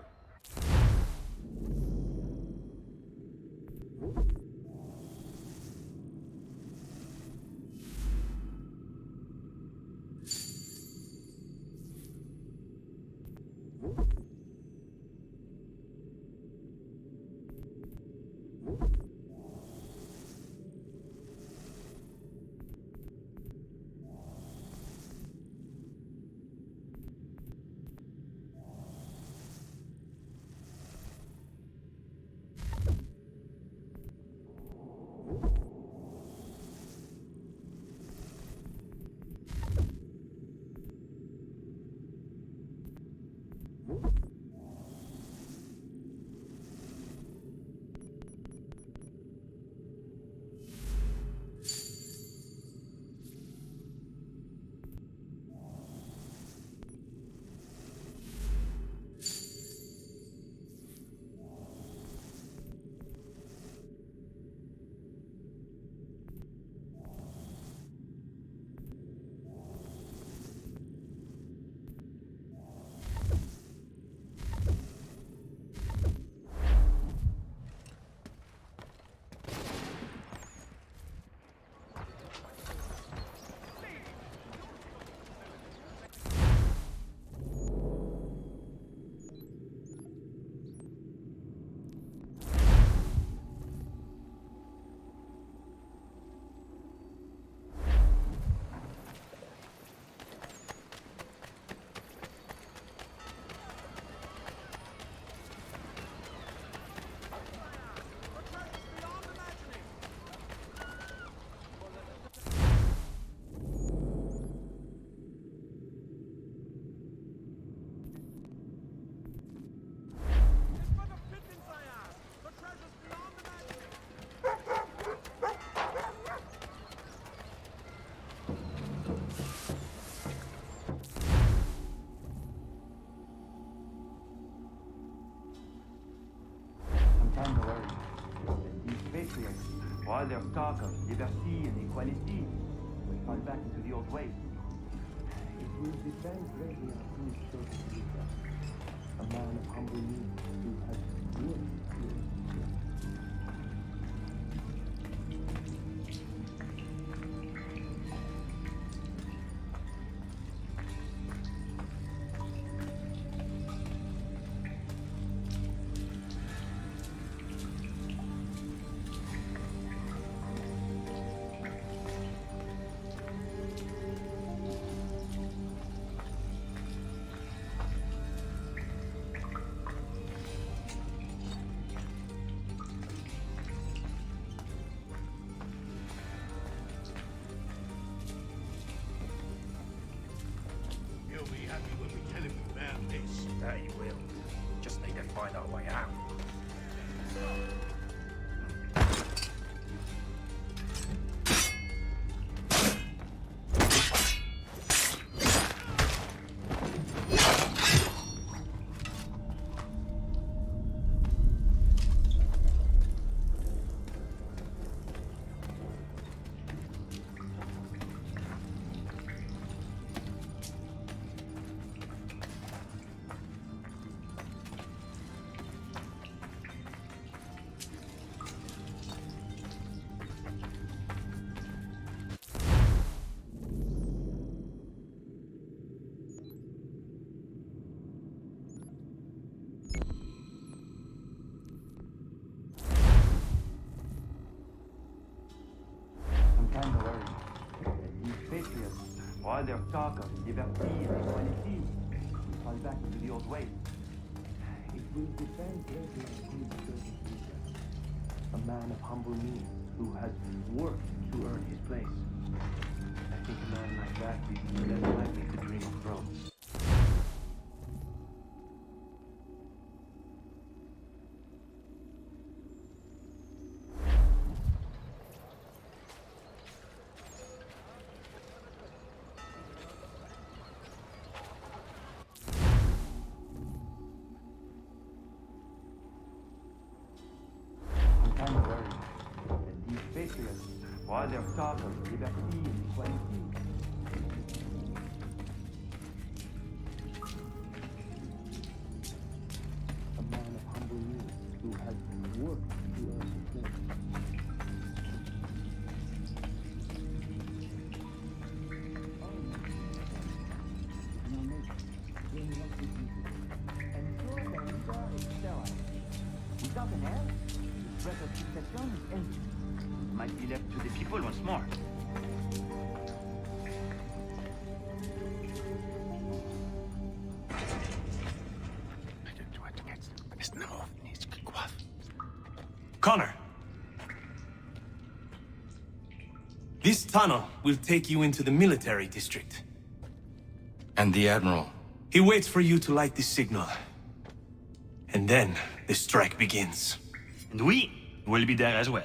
while there's talk of liberty and equality, we fall back into the old ways. It will depend greatly on who is chosen to lead us. A man of humble means who has worked here. He'll be happy when we tell him you found this. That he will. Just need to find our way out. I'm kind of worried that these patriots, while there's talk of liberty and equality, we fall back into the old ways. It will depend greatly on who is chosen to lead us. A man of humble means who has worked to earn his place. I think a man like that is less likely to dream of thrones. I'm worried that these patriots, while there's talk of liberty and equality, a man of humble means who has worked to earn his place. Without an heir, the threat of succession is ended. It might be left to the people once more. Connor. This tunnel will take you into the military district. And the Admiral? He waits for you to light this signal. And then the strike begins. And we will be there as well.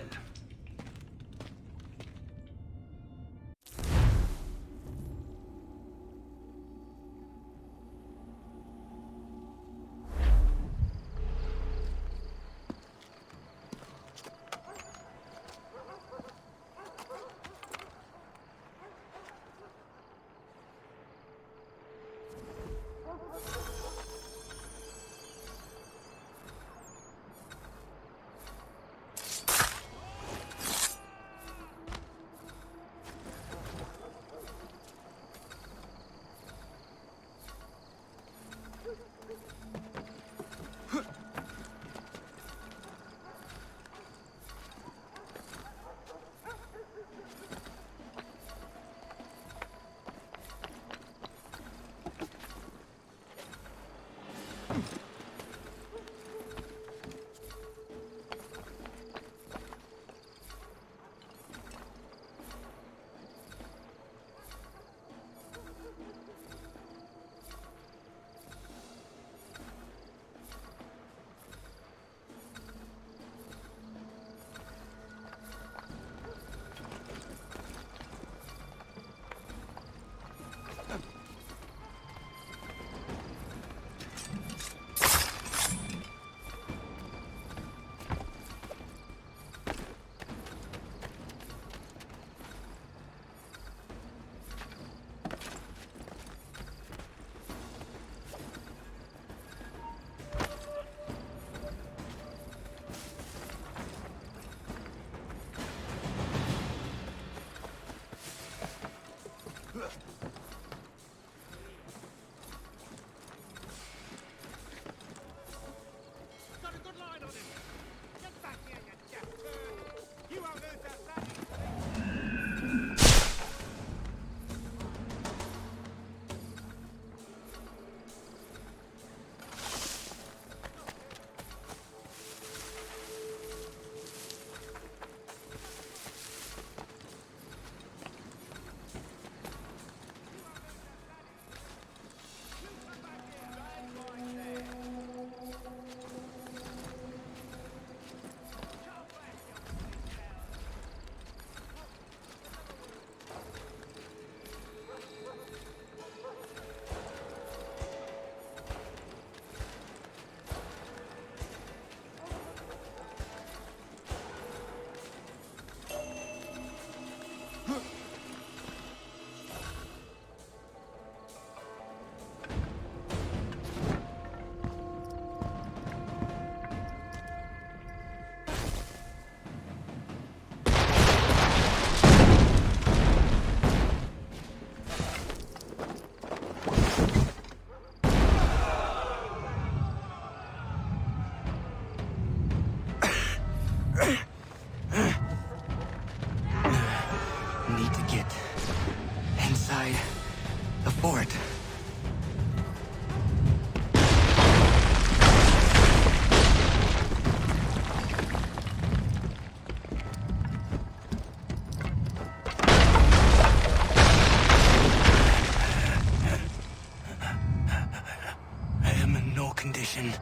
condition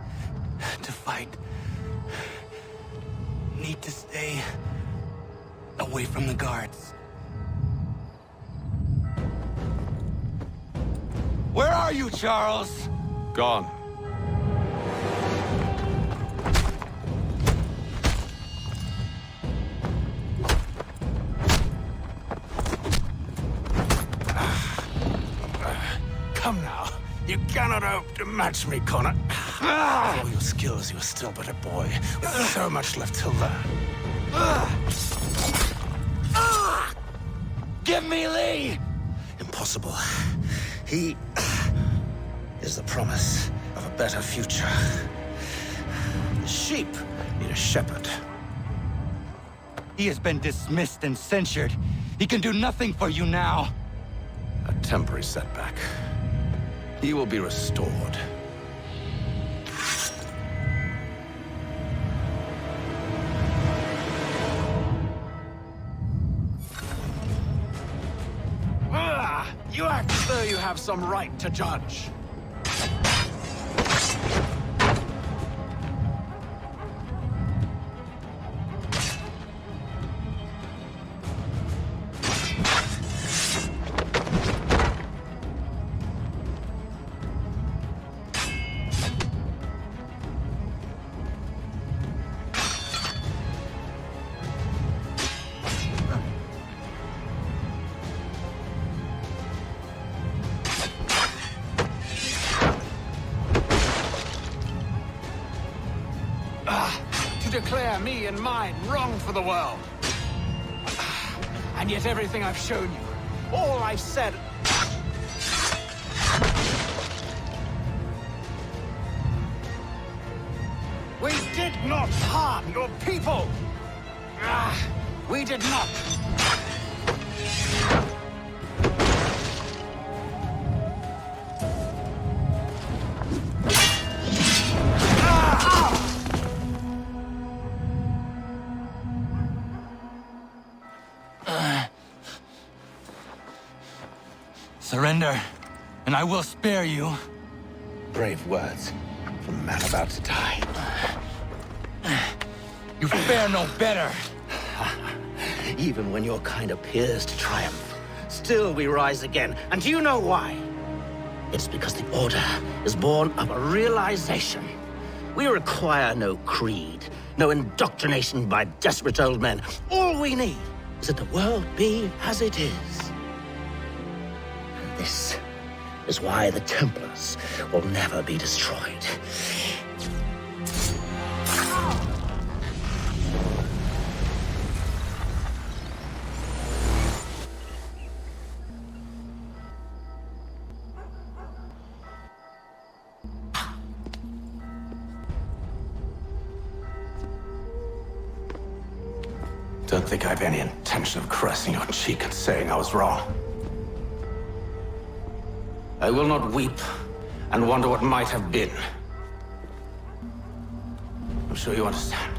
to fight. Need to stay away from the guards. Where are you, Charles? Gone. Come now. You cannot hope to match me, Connor. With all your skills, you are still but a boy, with so much left to learn. Give me Lee! Impossible. He is the promise of a better future. The sheep need a shepherd. He has been dismissed and censured. He can do nothing for you now. A temporary setback. He will be restored. You act as though you have some right to judge. Declare me and mine wrong for the world. And yet everything I've shown you, all I've said... We did not harm your people! We did not! Surrender, and I will spare you. Brave words from a man about to die. You fare no better. Even when your kind appears to triumph, still we rise again. And do you know why? It's because the Order is born of a realization. We require no creed, no indoctrination by desperate old men. All we need is that the world be as it is. And this is why the Templars will never be destroyed. Don't think I've any intention of caressing your cheek and saying I was wrong. I will not weep and wonder what might have been. I'm sure you understand.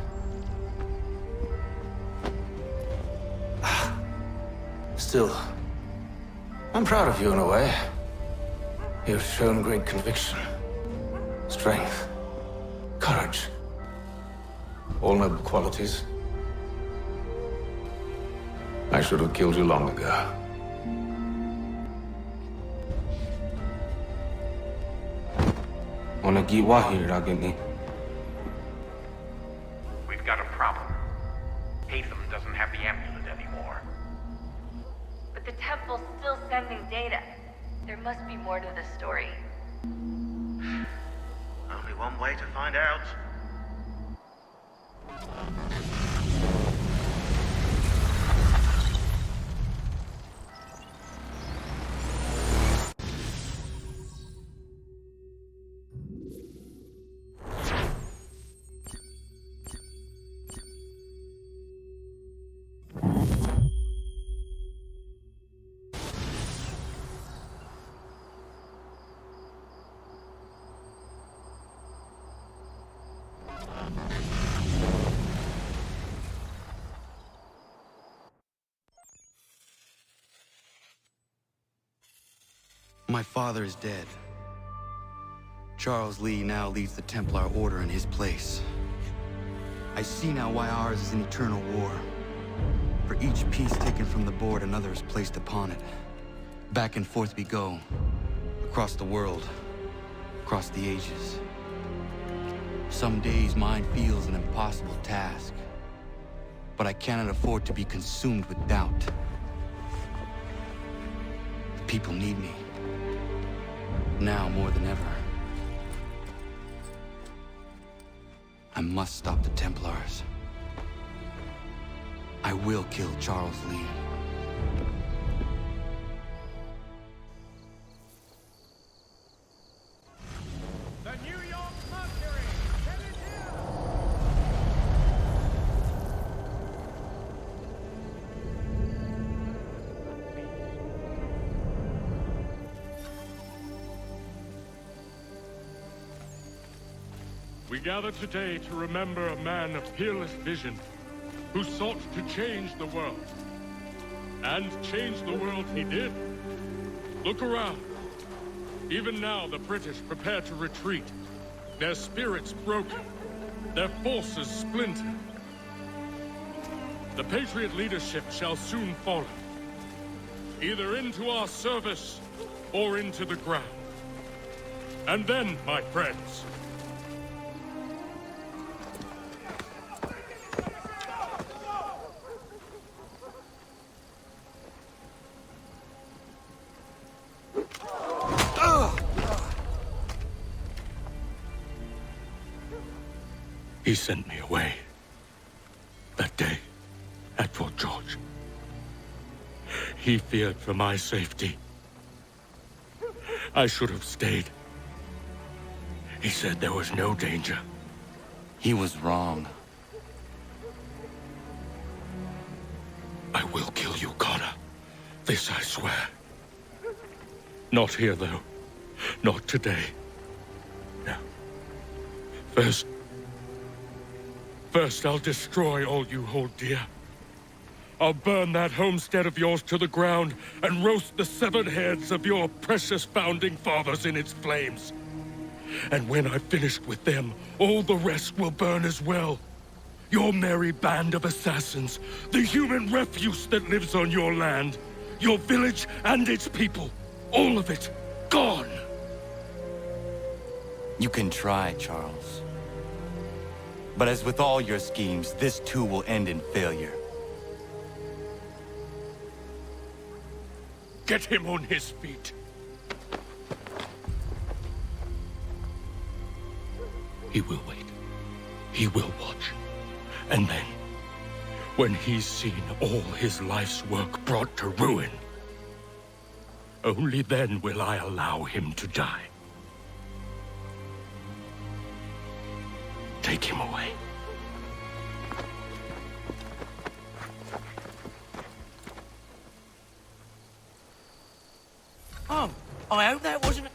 Still, I'm proud of you in a way. You've shown great conviction, strength, courage. All noble qualities. I should have killed you long ago. We've got a problem. Hatham doesn't have the amulet anymore. But the temple's still sending data. There must be more to this story. Only one way to find out. My father is dead. Charles Lee now leads the Templar Order in his place. I see now why ours is an eternal war. For each piece taken from the board, another is placed upon it. Back and forth we go. Across the world. Across the ages. Some days mine feels an impossible task. But I cannot afford to be consumed with doubt. The people need me. Now more than ever. I must stop the Templars. I will kill Charles Lee. The New York Mercury! Send it here! We gather today to remember a man of peerless vision who sought to change the world. And change the world he did. Look around. Even now, the British prepare to retreat. Their spirits broken. Their forces splintered. The Patriot leadership shall soon follow. Either into our service, or into the ground. And then, my friends, he sent me away. That day, at Fort George. He feared for my safety. I should have stayed. He said there was no danger. He was wrong. I will kill you, Connor. This I swear. Not here, though. Not today. No. First, I'll destroy all you hold dear. I'll burn that homestead of yours to the ground and roast the severed heads of your precious founding fathers in its flames. And when I've finished with them, all the rest will burn as well. Your merry band of assassins, the human refuse that lives on your land, your village and its people, all of it, gone. You can try, Charles. But as with all your schemes, this too will end in failure. Get him on his feet. He will wait. He will watch. And then, when he's seen all his life's work brought to ruin, only then will I allow him to die. Take him away. Oh, I hope that wasn't...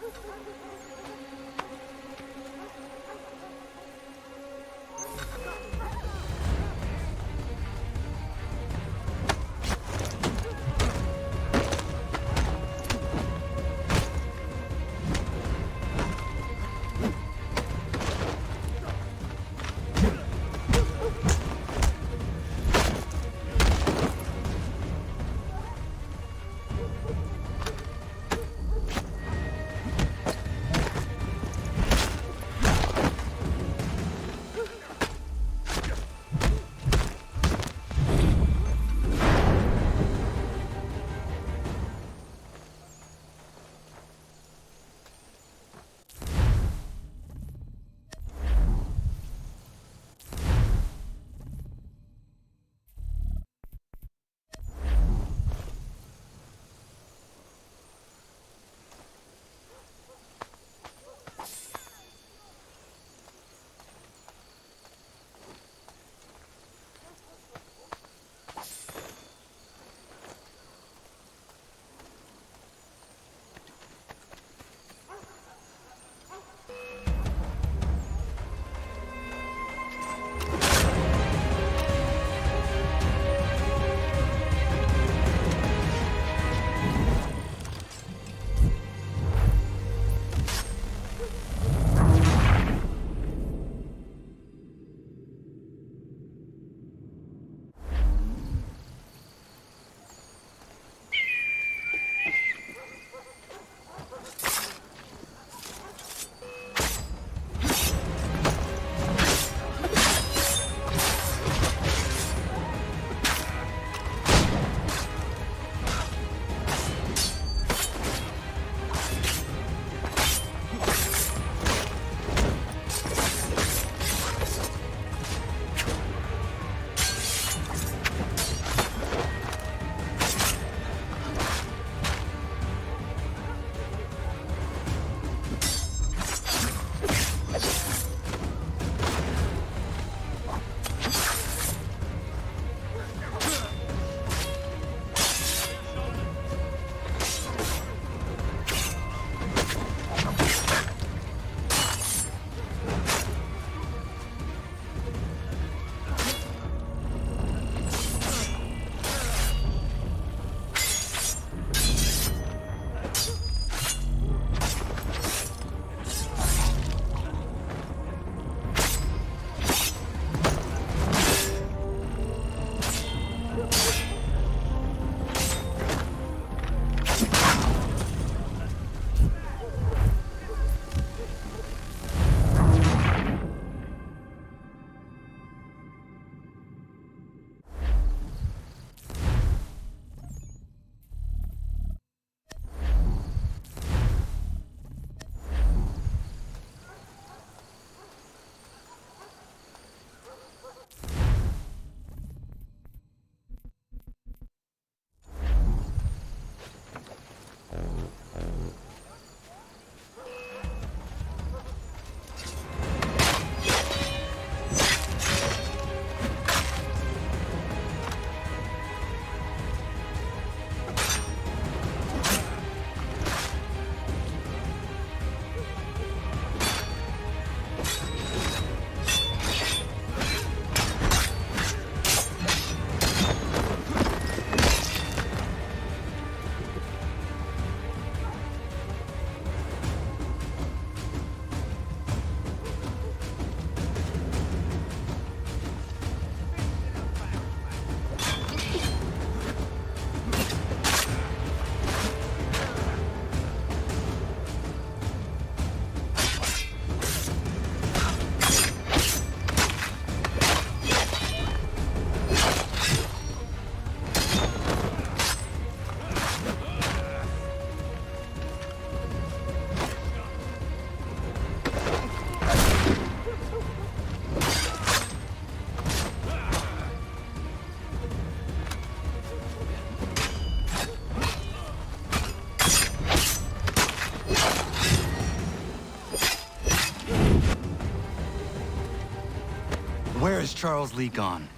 Where is Charles Lee gone?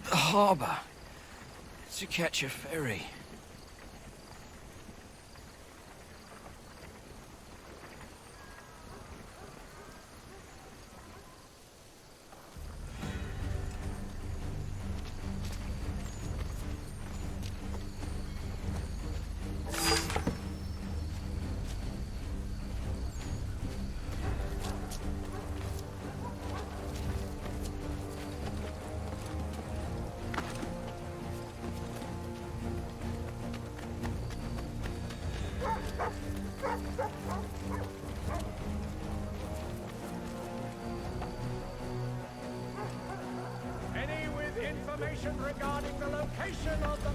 The harbor. To catch a ferry. Any with information regarding the location of the...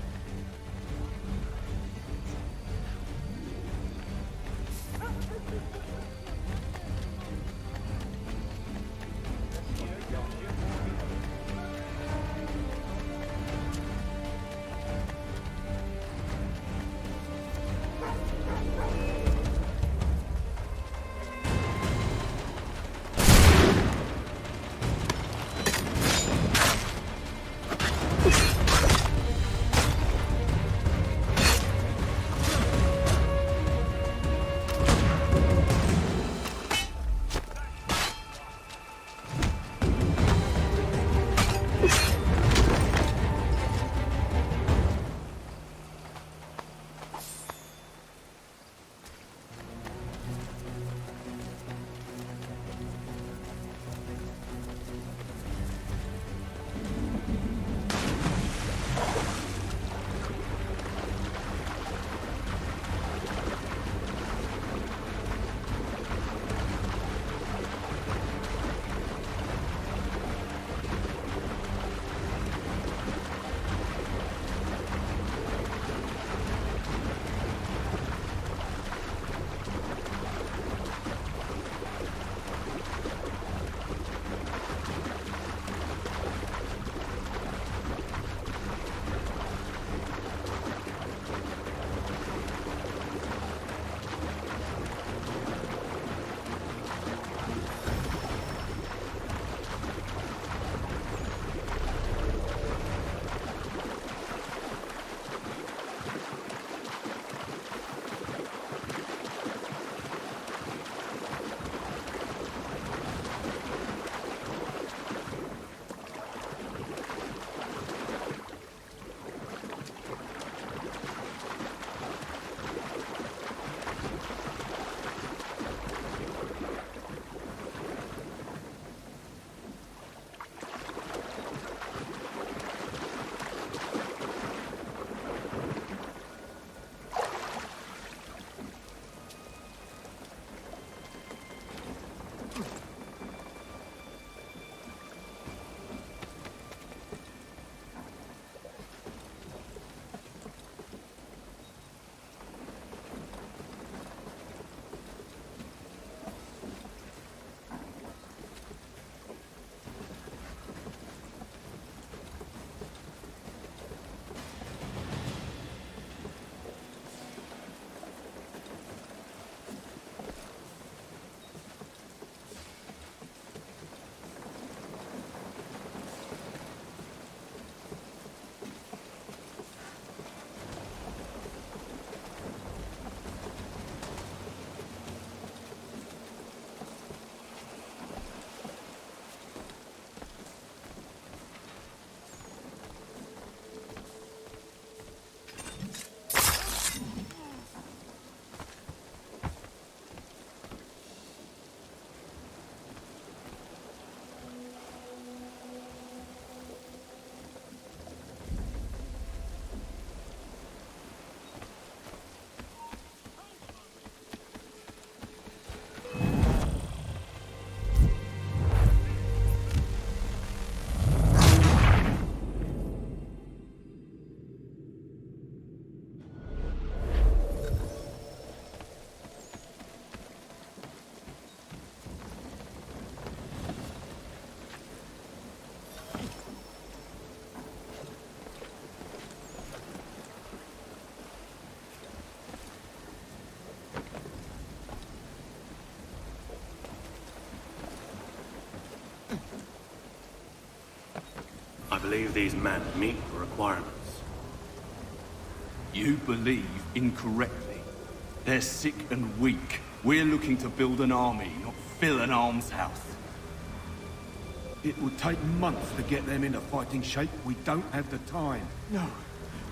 believe these men meet the requirements. You believe incorrectly. They're sick and weak. We're looking to build an army, not fill an almshouse. It would take months to get them into fighting shape. We don't have the time. No.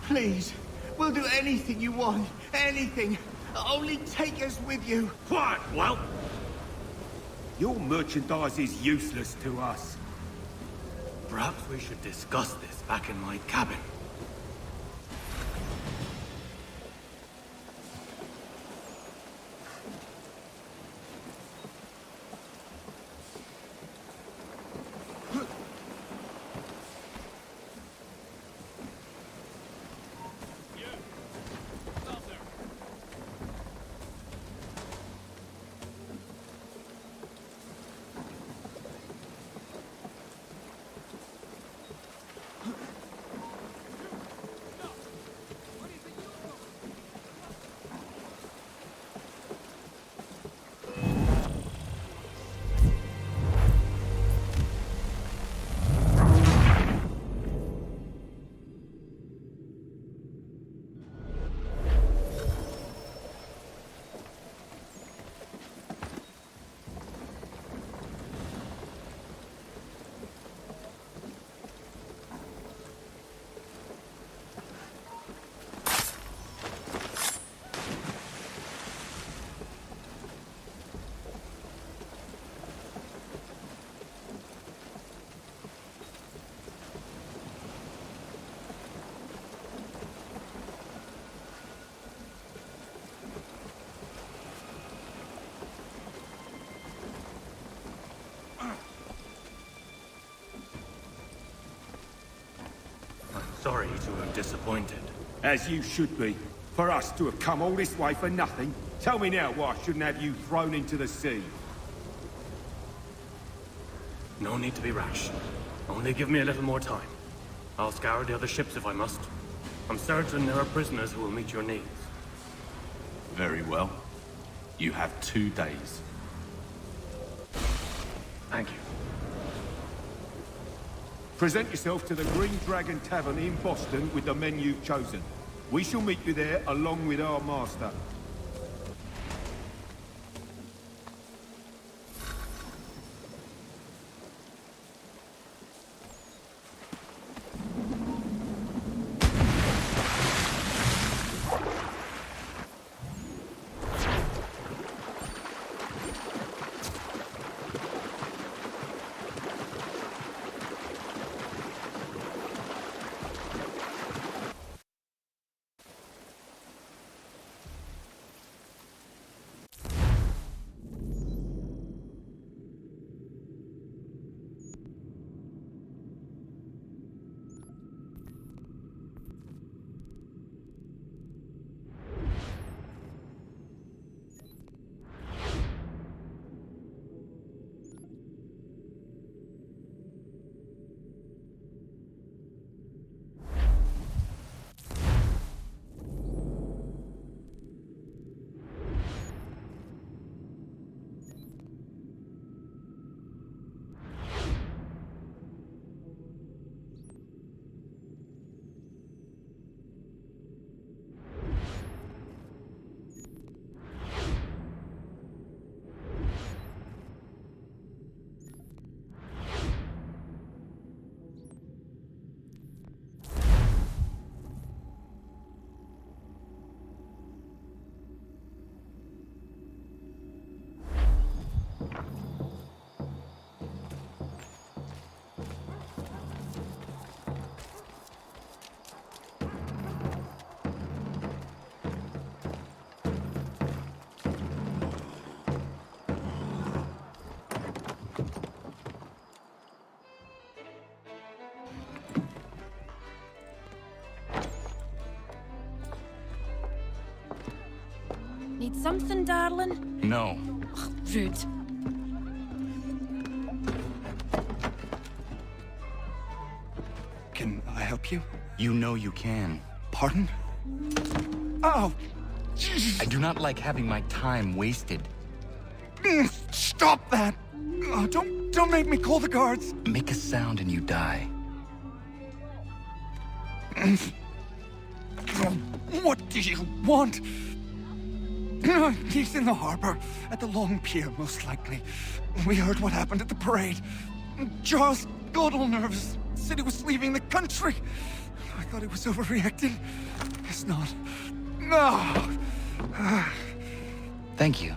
Please. We'll do anything you want. Anything. Only take us with you. Quiet, well. Your merchandise is useless to us. Perhaps we should discuss this back in my cabin. Sorry to have disappointed. As you should be. For us to have come all this way for nothing. Tell me now why I shouldn't have you thrown into the sea. No need to be rash. Only give me a little more time. I'll scour the other ships if I must. I'm certain there are prisoners who will meet your needs. Very well. You have 2 days. Thank you. Present yourself to the Green Dragon Tavern in Boston with the men you've chosen. We shall meet you there along with our master. Need something, darling? No. Ugh, rude. Can I help you? You know you can. Pardon? Oh! I do not like having my time wasted. Stop that! Oh, don't make me call the guards! Make a sound and you die. What do you want? He's in the harbor, at the Long Pier, most likely. We heard what happened at the parade. Charles got all nervous, said he was leaving the country. I thought he was overreacting. Guess not. No! Thank you.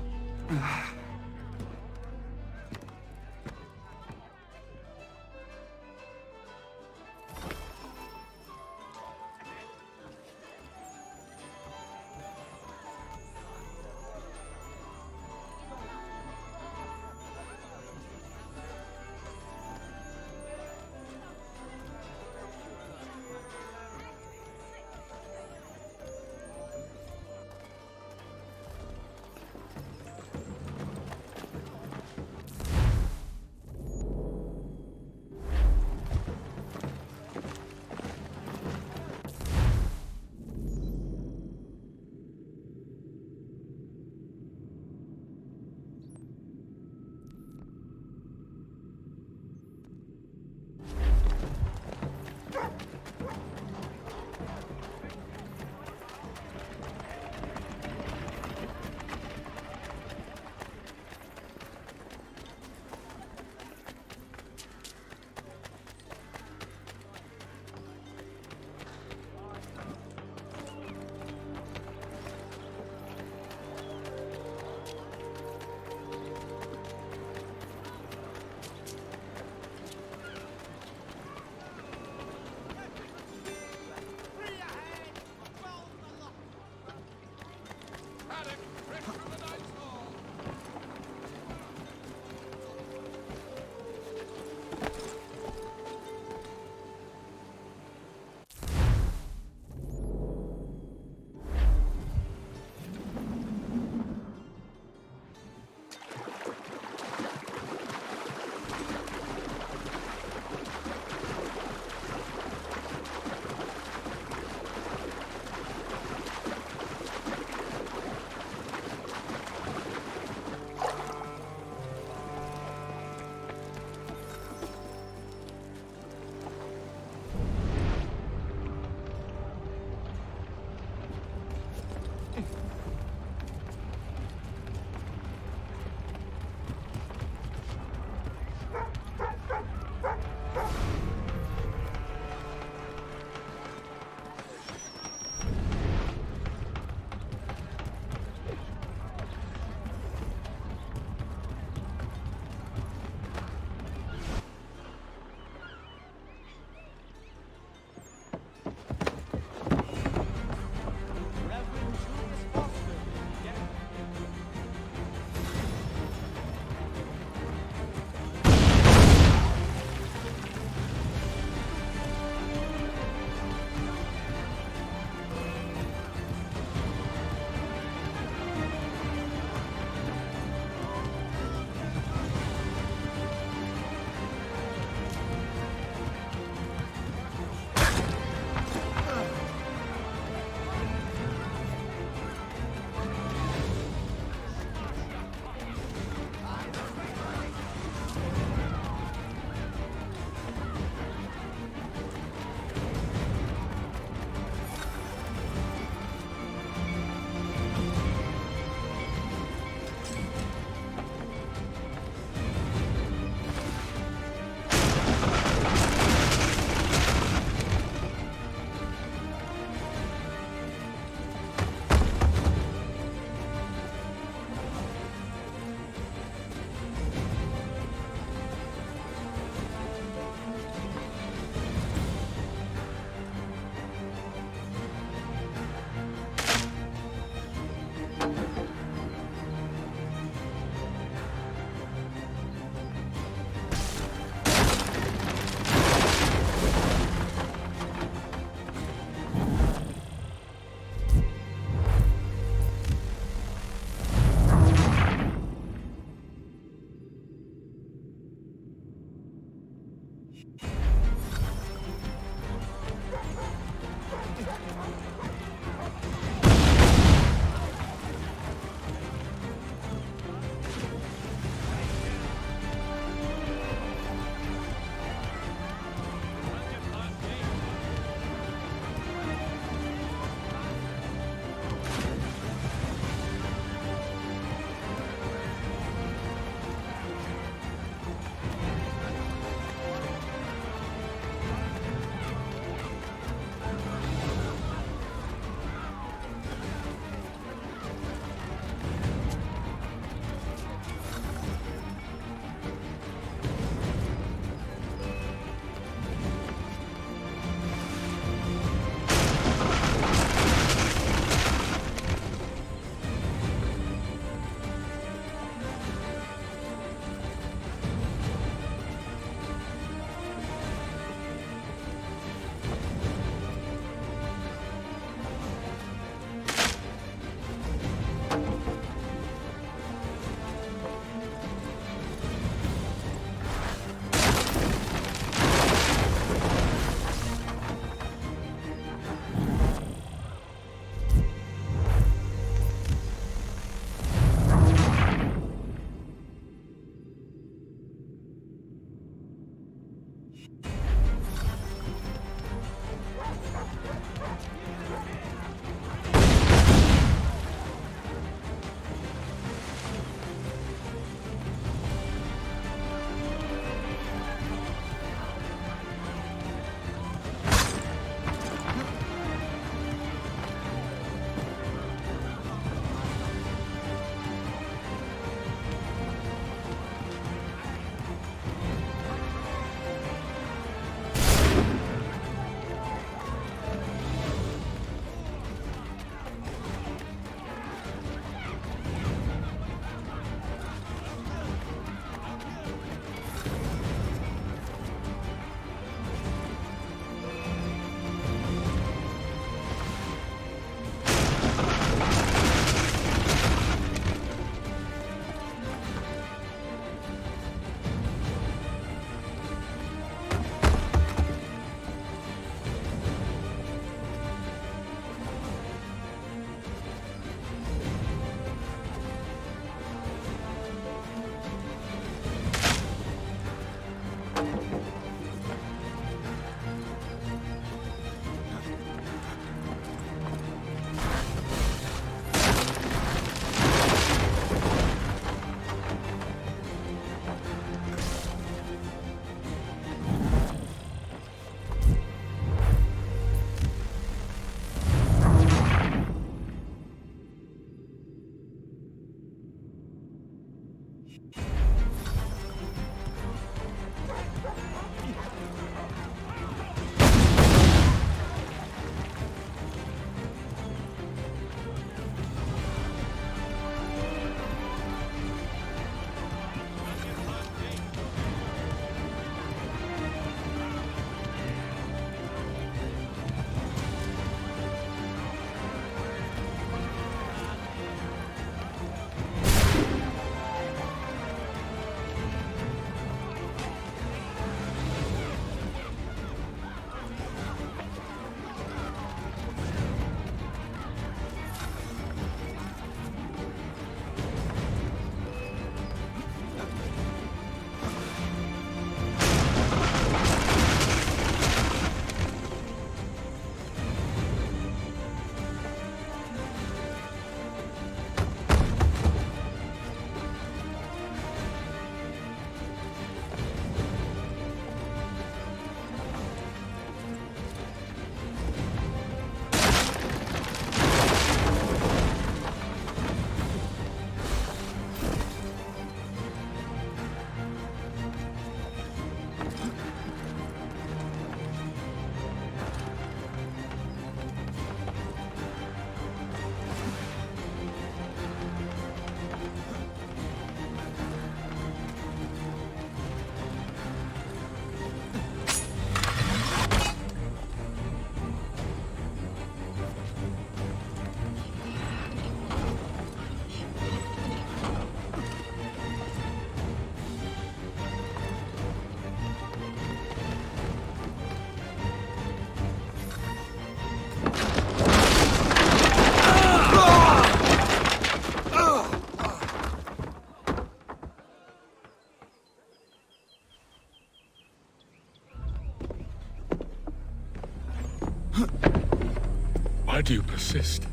Why do you persist?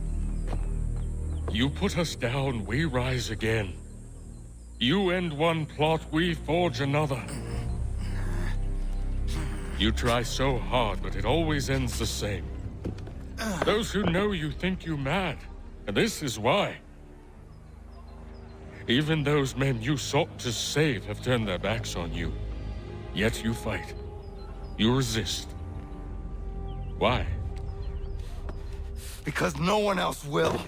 You put us down, we rise again. You end one plot, we forge another. You try so hard, but it always ends the same. Those who know you think you mad, and this is why. Even those men you sought to save have turned their backs on you. Yet you fight. You resist. Why? Because no one else will.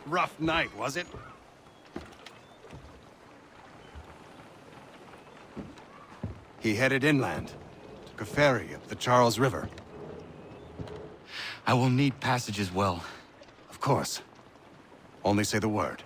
Rough night, was it? He headed inland. Took a ferry up the Charles River. I will need passage as well. Of course. Only say the word.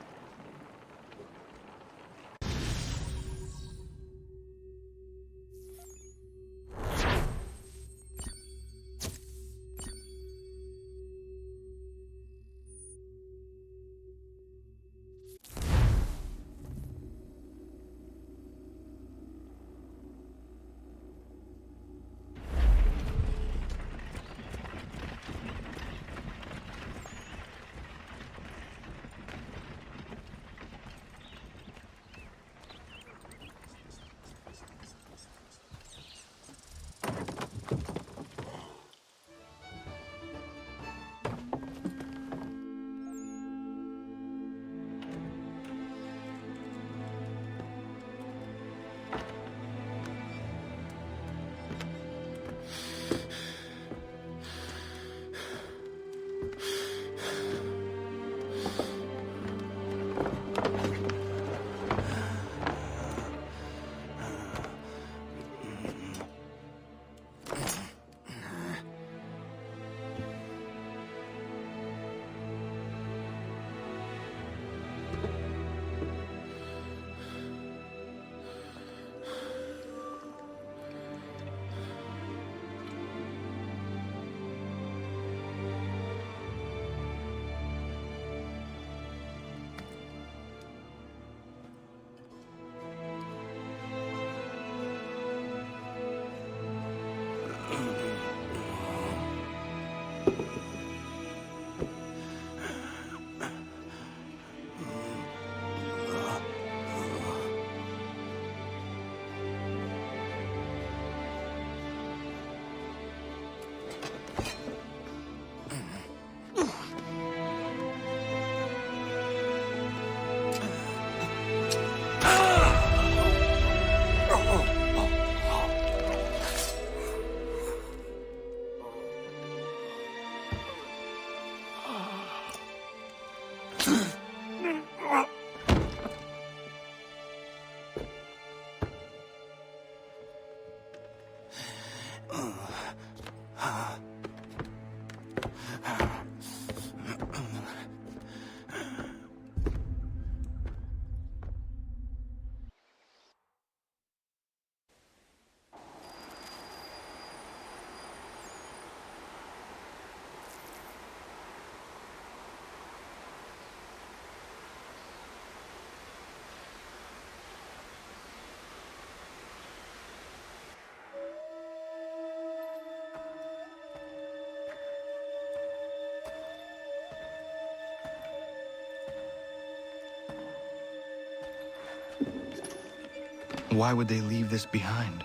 Why would they leave this behind?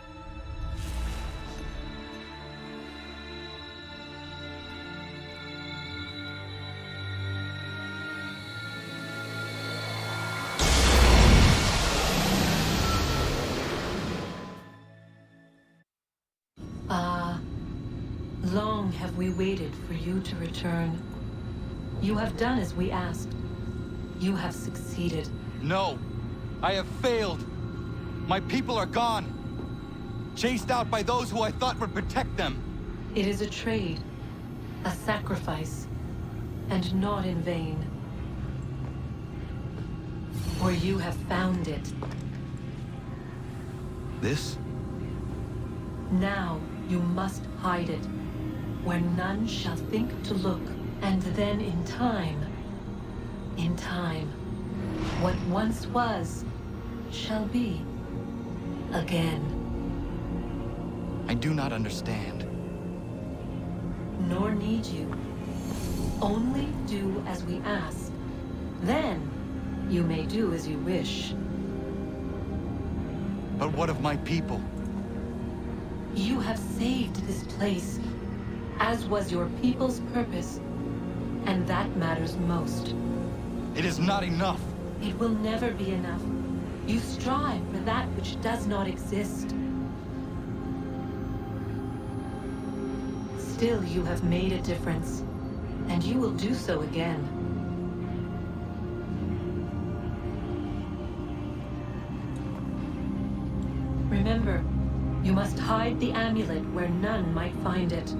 Long have we waited for you to return. You have done as we asked. You have succeeded. No! I have failed! My people are gone! Chased out by those who I thought would protect them! It is a trade, a sacrifice, and not in vain. For you have found it. This? Now you must hide it, where none shall think to look, and then in time, what once was, shall be again. I do not understand. Nor need you. Only do as we ask. Then, you may do as you wish. But what of my people? You have saved this place, as was your people's purpose, and that matters most. It is not enough. It will never be enough. You strive for that which does not exist. Still, you have made a difference, and you will do so again. Remember, you must hide the amulet where none might find it.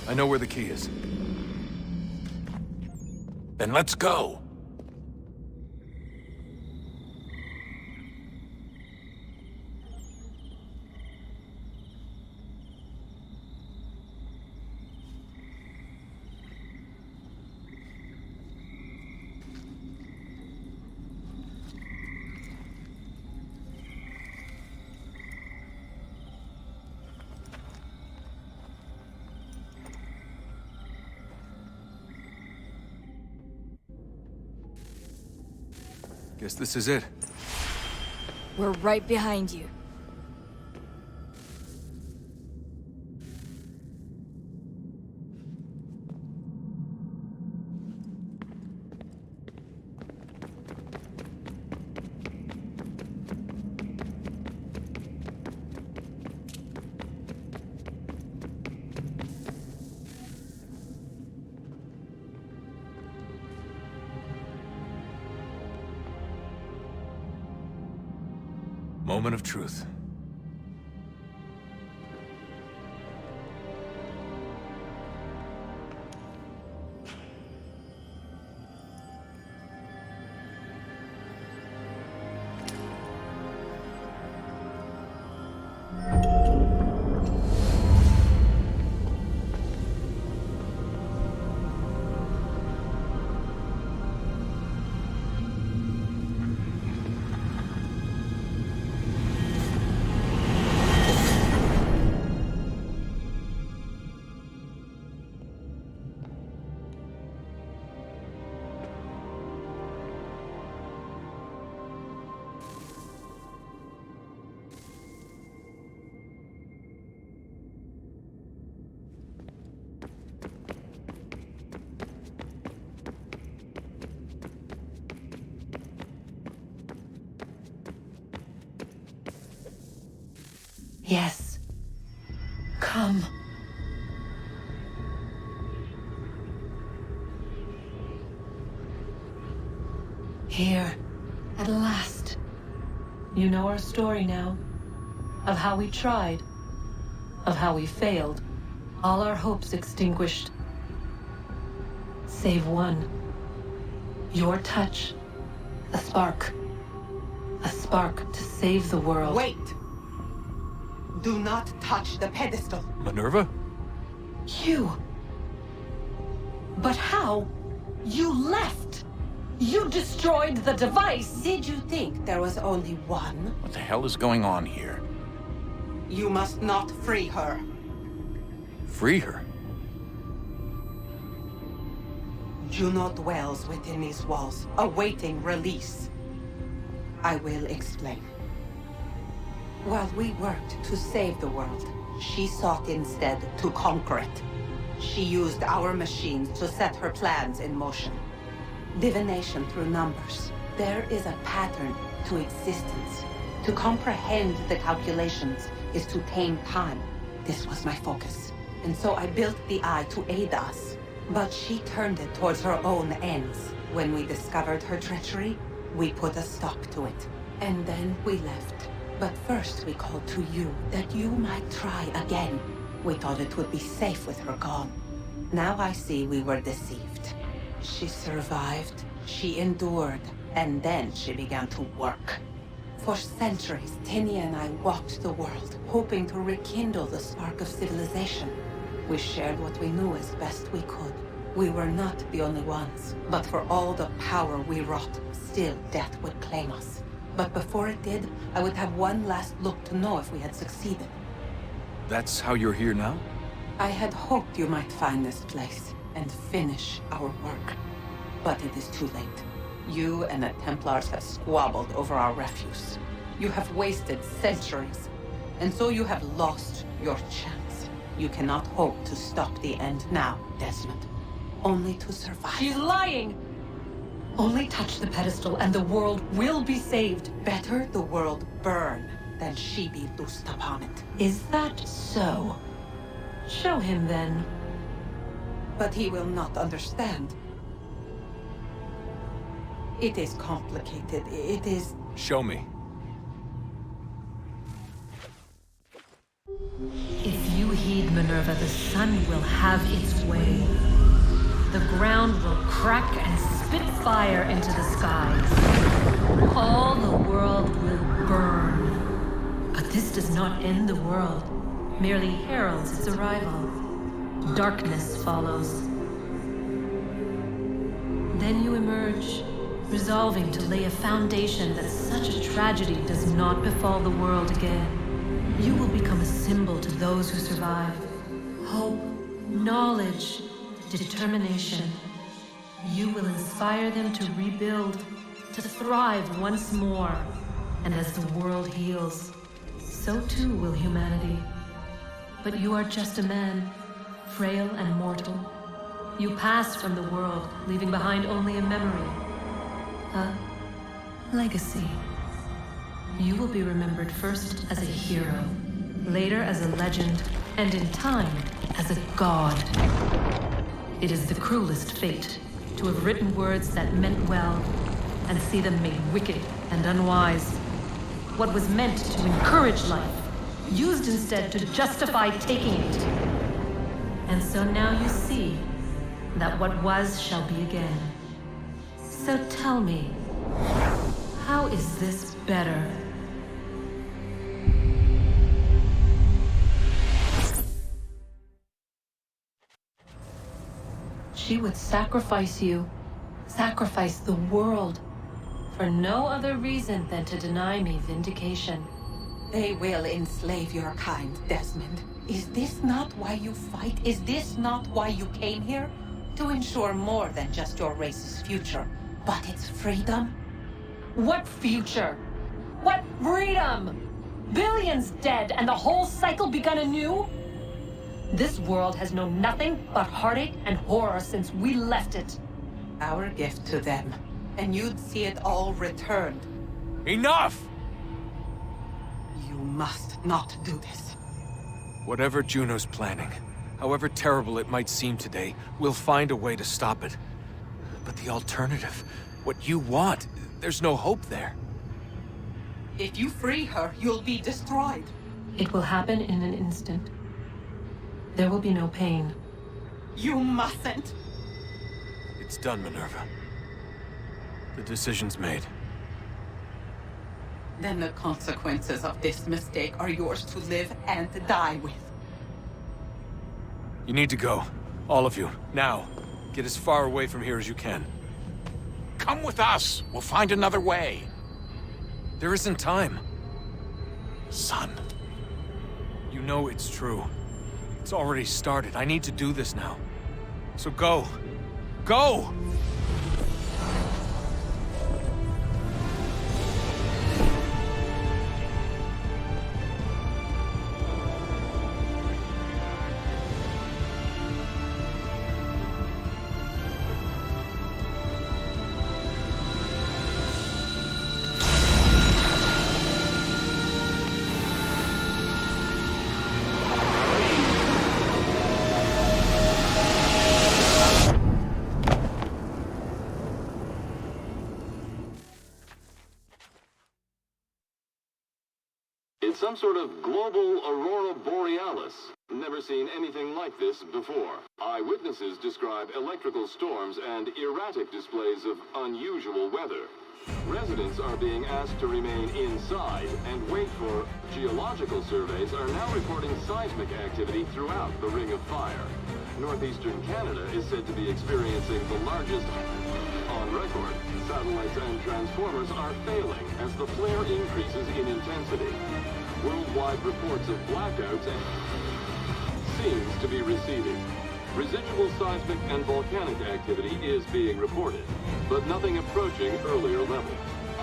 I know where the key is. Then let's go! Guess this is it. We're right behind you. Moment of truth. Yes. Come. Here, at last. You know our story now. Of how we tried. Of how we failed. All our hopes extinguished. Save one. Your touch. A spark. A spark to save the world. Wait! Do not touch the pedestal. Minerva? You. But how? You left! You destroyed the device! Did you think there was only one? What the hell is going on here? You must not free her. Free her? Juno dwells within these walls, awaiting release. I will explain. While we worked to save the world, she sought instead to conquer it. She used our machines to set her plans in motion. Divination through numbers. There is a pattern to existence. To comprehend the calculations is to tame time. This was my focus. And so I built the eye to aid us. But she turned it towards her own ends. When we discovered her treachery, we put a stop to it. And then we left. But first we called to you, that you might try again. We thought it would be safe with her gone. Now I see we were deceived. She survived, she endured, and then she began to work. For centuries, Tinia and I walked the world, hoping to rekindle the spark of civilization. We shared what we knew as best we could. We were not the only ones, but for all the power we wrought, still death would claim us. But before it did, I would have one last look to know if we had succeeded. That's how you're here now? I had hoped you might find this place and finish our work. But it is too late. You and the Templars have squabbled over our refuse. You have wasted centuries, and so you have lost your chance. You cannot hope to stop the end now, Desmond. Only to survive. She's lying! Only touch the pedestal and the world will be saved. Better the world burn than she be loosed upon it. Is that so? Show him then. But he will not understand. It is complicated. It is... Show me. If you heed Minerva, the sun will have its way. The ground will crack and spit fire into the skies. All the world will burn. But this does not end the world, merely heralds its arrival. Darkness follows. Then you emerge, resolving to lay a foundation that such a tragedy does not befall the world again. You will become a symbol to those who survive. Hope, knowledge, determination. You will inspire them to rebuild, to thrive once more. And as the world heals, so too will humanity. But you are just a man, frail and mortal. You pass from the world, leaving behind only a memory. A legacy. You will be remembered first as a hero, later as a legend, and in time, as a god. It is the cruelest fate to have written words that meant well, and see them made wicked and unwise. What was meant to encourage life, used instead to justify taking it. And so now you see that what was shall be again. So tell me, how is this better? She would sacrifice you, sacrifice the world, for no other reason than to deny me vindication. They will enslave your kind, Desmond. Is this not why you fight? Is this not why you came here? To ensure more than just your race's future, but its freedom? What future? What freedom? Billions dead and the whole cycle begun anew? This world has known nothing but heartache and horror since we left it. Our gift to them, and you'd see it all returned. Enough! You must not do this. Whatever Juno's planning, however terrible it might seem today, we'll find a way to stop it. But the alternative, what you want, there's no hope there. If you free her, you'll be destroyed. It will happen in an instant. There will be no pain. You mustn't. It's done, Minerva. The decision's made. Then the consequences of this mistake are yours to live and die with. You need to go. All of you. Now. Get as far away from here as you can. Come with us. We'll find another way. There isn't time. Son. You know it's true. It's already started. I need to do this now. So go. Go! It's some sort of global aurora borealis. Never seen anything like this before. Eyewitnesses describe electrical storms and erratic displays of unusual weather. Residents are being asked to remain inside and wait for geological surveys are now reporting seismic activity throughout the Ring of Fire. Northeastern Canada is said to be experiencing the largest on record. Satellites and transformers are failing as the flare increases in intensity. Worldwide reports of blackouts seems to be receding. Residual seismic and volcanic activity is being reported, but nothing approaching earlier levels.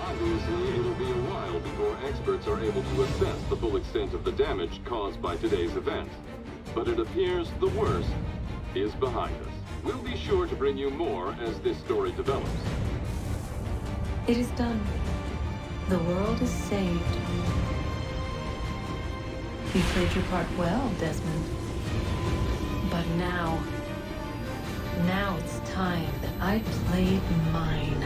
Obviously, it'll be a while before experts are able to assess the full extent of the damage caused by today's event. But it appears the worst is behind us. We'll be sure to bring you more as this story develops. It is done. The world is saved. You played your part well, Desmond. But now it's time that I played mine.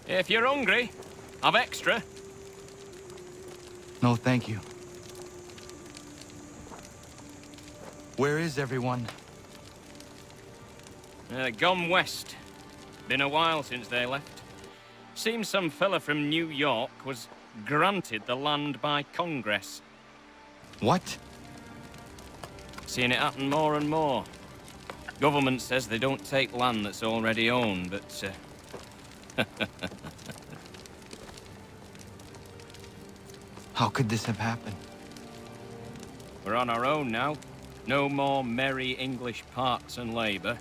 If you're hungry, I've extra. No, thank you. Where is everyone? Gone west. Been a while since they left. Seems some fella from New York was granted the land by Congress. What? Seeing it happen more and more. Government says they don't take land that's already owned, but... How could this have happened? We're on our own now. No more merry English parts and labour.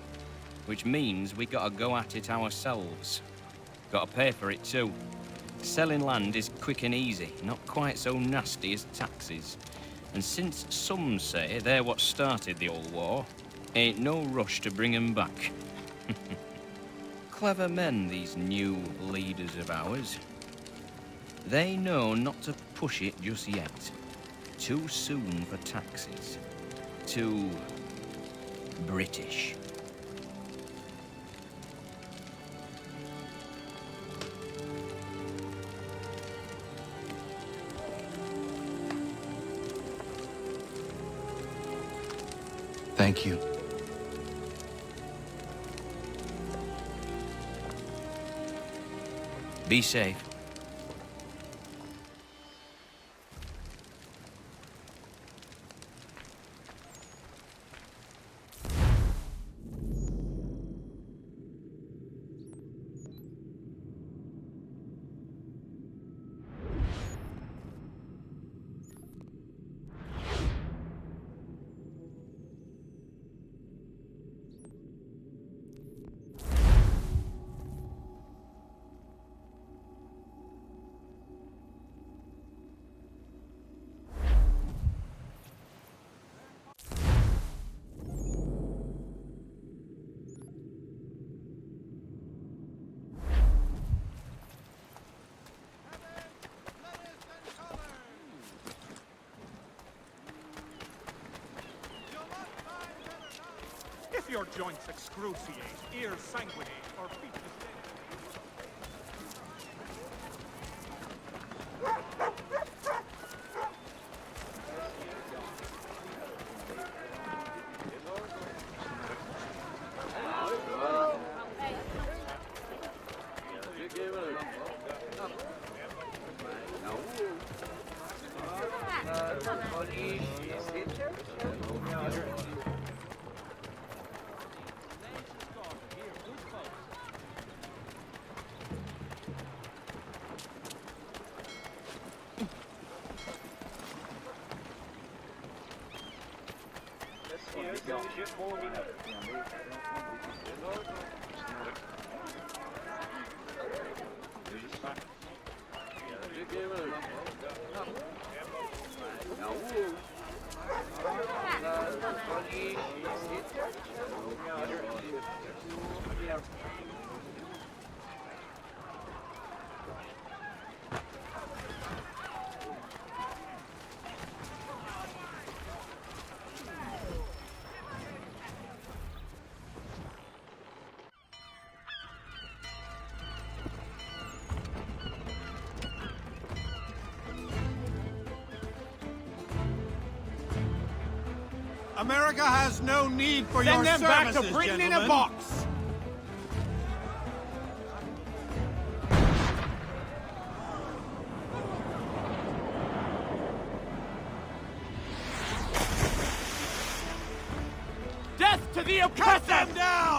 Which means we gotta go at it ourselves. Gotta pay for it too. Selling land is quick and easy, not quite so nasty as taxes. And since some say they're what started the old war, ain't no rush to bring 'em back. Clever men, these new leaders of ours. They know not to push it just yet. Too soon for taxes. Too... British. Thank you. Be safe. If your joints excruciate, ears sanguinate, or feet America has no need for your Send them back services, to Britain in a gentlemen. box! Death to the oppressor! Cut them down!